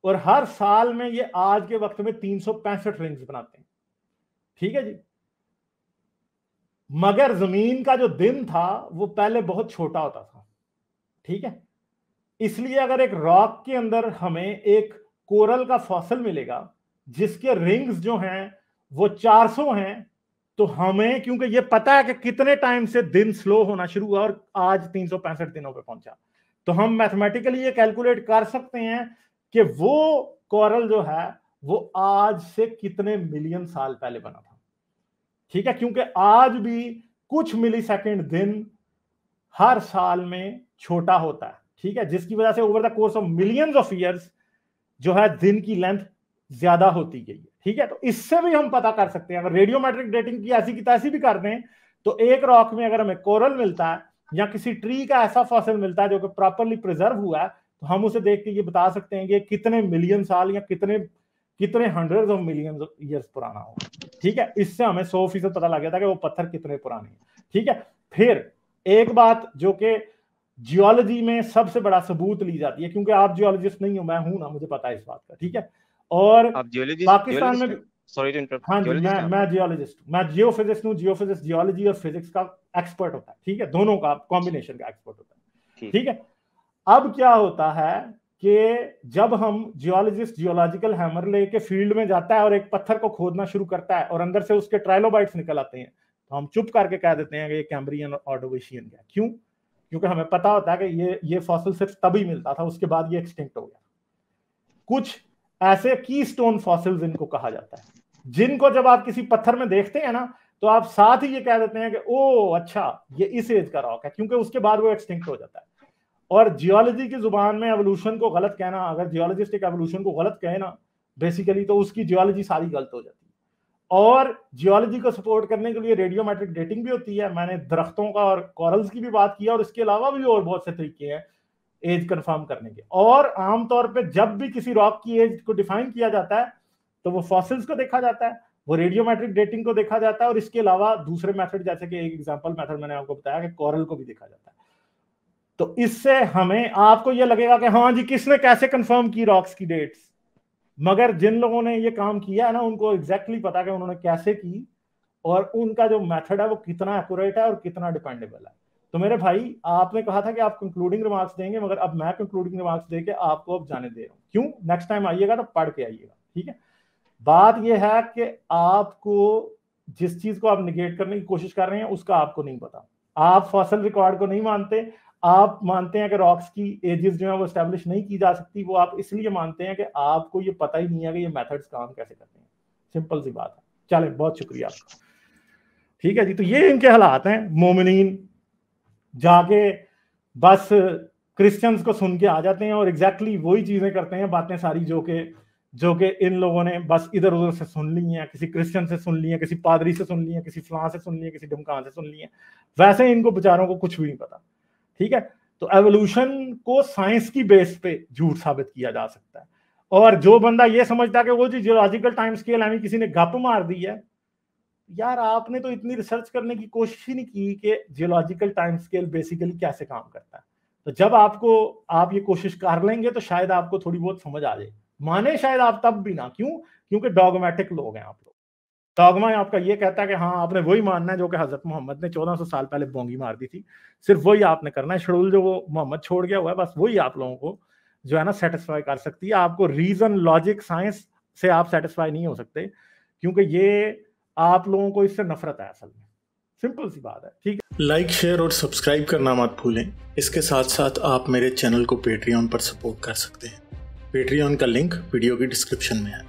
और हर साल में ये आज के वक्त में 365 रिंग्स बनाते हैं, ठीक है जी। मगर जमीन का जो दिन था वो पहले बहुत छोटा होता था, ठीक है। इसलिए अगर एक रॉक के अंदर हमें एक कोरल का फॉसिल मिलेगा जिसके रिंग्स जो हैं वो 400 हैं, तो हमें, क्योंकि ये पता है कि कितने टाइम से दिन स्लो होना शुरू हुआ और आज 365 दिनों पे पहुंचा, तो हम मैथमेटिकली ये कैलकुलेट कर सकते हैं कि वो कोरल जो है वो आज से कितने मिलियन साल पहले बना था, ठीक है। क्योंकि आज भी कुछ मिली सेकेंड दिन हर साल में छोटा होता है, ठीक है, जिसकी वजह से over the course of millions of years जो है दिन की लेंथ ज्यादा होती गई है, ठीक है। तो इससे भी हम पता कर सकते हैं, अगर रेडियोमेट्रिक डेटिंग की ऐसी की तैसी भी कर दें, तो एक रॉक में अगर हमें कोरल मिलता है या किसी ट्री का ऐसा फॉसिल मिलता है जो कि प्रॉपरली प्रिजर्व हुआ है, तो हम उसे देख के ये बता सकते हैं कि कितने मिलियन साल या कितने कितने hundreds of millions of years पुराना हो, ठीक है। इससे हमें 100% पता लग गया था कि वो पत्थर कितने पुराने हैं, ठीक है। फिर एक बात जो कि जियोलॉजी में सबसे बड़ा सबूत ली जाती है, क्योंकि आप जियोलॉजिस्ट नहीं हो, मैं हूं ना, मुझे पता है इस बात का, ठीक है। और आप पाकिस्तान में भी, सॉरी टू इंटरप्ट, हाँ जी, जियोलॉजिस्ट हैं आप? मैं जियोलॉजिस्ट, मैं जियोफिजिक्स हूँ। जियोफिजिक्स जियोलॉजी और फिजिक्स का एक्सपर्ट होता है, ठीक है, दोनों का कॉम्बिनेशन का एक्सपर्ट होता है, ठीक है। अब क्या होता है कि जब हम जियोलॉजिस्ट जियोलॉजिकल हैमर लेके फील्ड में जाता है और एक पत्थर को खोदना शुरू करता है और अंदर से उसके ट्राइलोबाइट्स निकल आते हैं, तो हम चुप करके कह देते हैं कि ये कैम्ब्रियन और ऑर्डोविशियन है। क्यों? क्योंकि हमें पता होता है कि ये फॉसिल सिर्फ तभी मिलता था, उसके बाद ये एक्सटिंक्ट हो गया। कुछ ऐसे कीस्टोन फॉसिल्स इनको कहा जाता है, जिनको जब आप किसी पत्थर में देखते हैं ना, तो आप साथ ही ये कह देते हैं कि ओ अच्छा ये इस एज का रॉक है, क्योंकि उसके बाद वो एक्सटिंक्ट हो जाता है। और जियोलॉजी की जुबान में एवोल्यूशन को गलत कहना, अगर जियोलॉजिस्ट एक एवोल्यूशन को गलत कहे ना बेसिकली, तो उसकी जियोलॉजी सारी गलत हो जाती है। और जियोलॉजी को सपोर्ट करने के लिए रेडियोमेट्रिक डेटिंग भी होती है। मैंने दरख्तों का और कॉरल्स की भी बात की, और इसके अलावा भी और बहुत से तरीके हैं एज कंफर्म करने के। और आमतौर पे जब भी किसी रॉक की एज को डिफाइन किया जाता है, तो वो फॉसिल्स को देखा जाता है, वो रेडियोमेट्रिक डेटिंग को देखा जाता है, और इसके अलावा दूसरे मेथड, जैसे कि एक एग्जांपल मेथड मैंने आपको बताया कि कॉरल को भी देखा जाता है। तो इससे हमें, आपको ये लगेगा कि हाँ जी किसने कैसे कंफर्म की रॉक्स की डेट्स, मगर जिन लोगों ने ये काम किया है ना, उनको एग्जैक्टली पता कि उन्होंने कैसे की, और उनका जो मेथड है वो कितना एक्यूरेट है और कितना डिपेंडेबल है। तो मेरे भाई, आपने कहा था कि आप कंक्लूडिंग रिमार्क्स देंगे, मगर अब मैं कंक्लूडिंग रिमार्क्स देके आपको अब जाने दे रहा हूं। क्यों? नेक्स्ट टाइम आइएगा तो पढ़ के आइएगा, ठीक है। बात यह है कि आपको जिस चीज को आप निगेट करने की कोशिश कर रहे हैं उसका आपको नहीं पता। आप फॉसिल रिकॉर्ड को नहीं मानते, आप मानते हैं कि रॉक्स की एजेस जो है वो एस्टेब्लिश नहीं की जा सकती। वो आप इसलिए मानते हैं कि आपको ये पता ही नहीं है कि ये मेथड्स काम कैसे करते हैं। सिंपल सी बात है। चलें, बहुत शुक्रिया आपका, ठीक है जी। तो ये इनके हालात हैं। मोमिनीन जाके बस क्रिश्चियंस को सुन के आ जाते हैं और एग्जैक्टली वही चीजें करते हैं, बातें सारी जो कि इन लोगों ने बस इधर उधर से सुन ली हैं, किसी क्रिश्चियन से सुन ली है, किसी पादरी से सुन ली है, किसी फलां से सुन ली है, किसी ढमकान से सुन ली है। वैसे इनको बेचारों को कुछ भी नहीं पता। ठीक है, तो एवोल्यूशन को साइंस की बेस पे झूठ साबित किया जा सकता है। और जो बंदा ये समझता है कि वो जो जियोलॉजिकल टाइम स्केल है किसी ने गप मार दी है, यार आपने तो इतनी रिसर्च करने की कोशिश ही नहीं की कि जियोलॉजिकल टाइम स्केल बेसिकली कैसे काम करता है। तो जब आप ये कोशिश कर लेंगे तो शायद आपको थोड़ी बहुत समझ आ जाए, माने शायद आप तब भी ना, क्यों? क्योंकि डॉगमेटिक लोग हैं आप लोग। डॉगमा आपका ये कहता है कि हाँ आपने वही मानना है जो कि हजरत मोहम्मद ने 1400 साल पहले बोंगी मार दी थी, सिर्फ वही आपने करना है। शेड्यूल जो वो मोहम्मद छोड़ गया हुआ है, बस वही आप लोगों को जो है ना सेटिस्फाई कर सकती है। आपको रीजन, लॉजिक, साइंस से आप सेटिस्फाई नहीं हो सकते, क्योंकि ये आप लोगों को इससे नफरत है असल में। सिंपल सी बात है। ठीक है, लाइक, शेयर और सब्सक्राइब करना मत भूलें। इसके साथ साथ आप मेरे चैनल को पेट्रियन पर सपोर्ट कर सकते हैं। पेट्रियन का लिंक वीडियो की डिस्क्रिप्शन में है।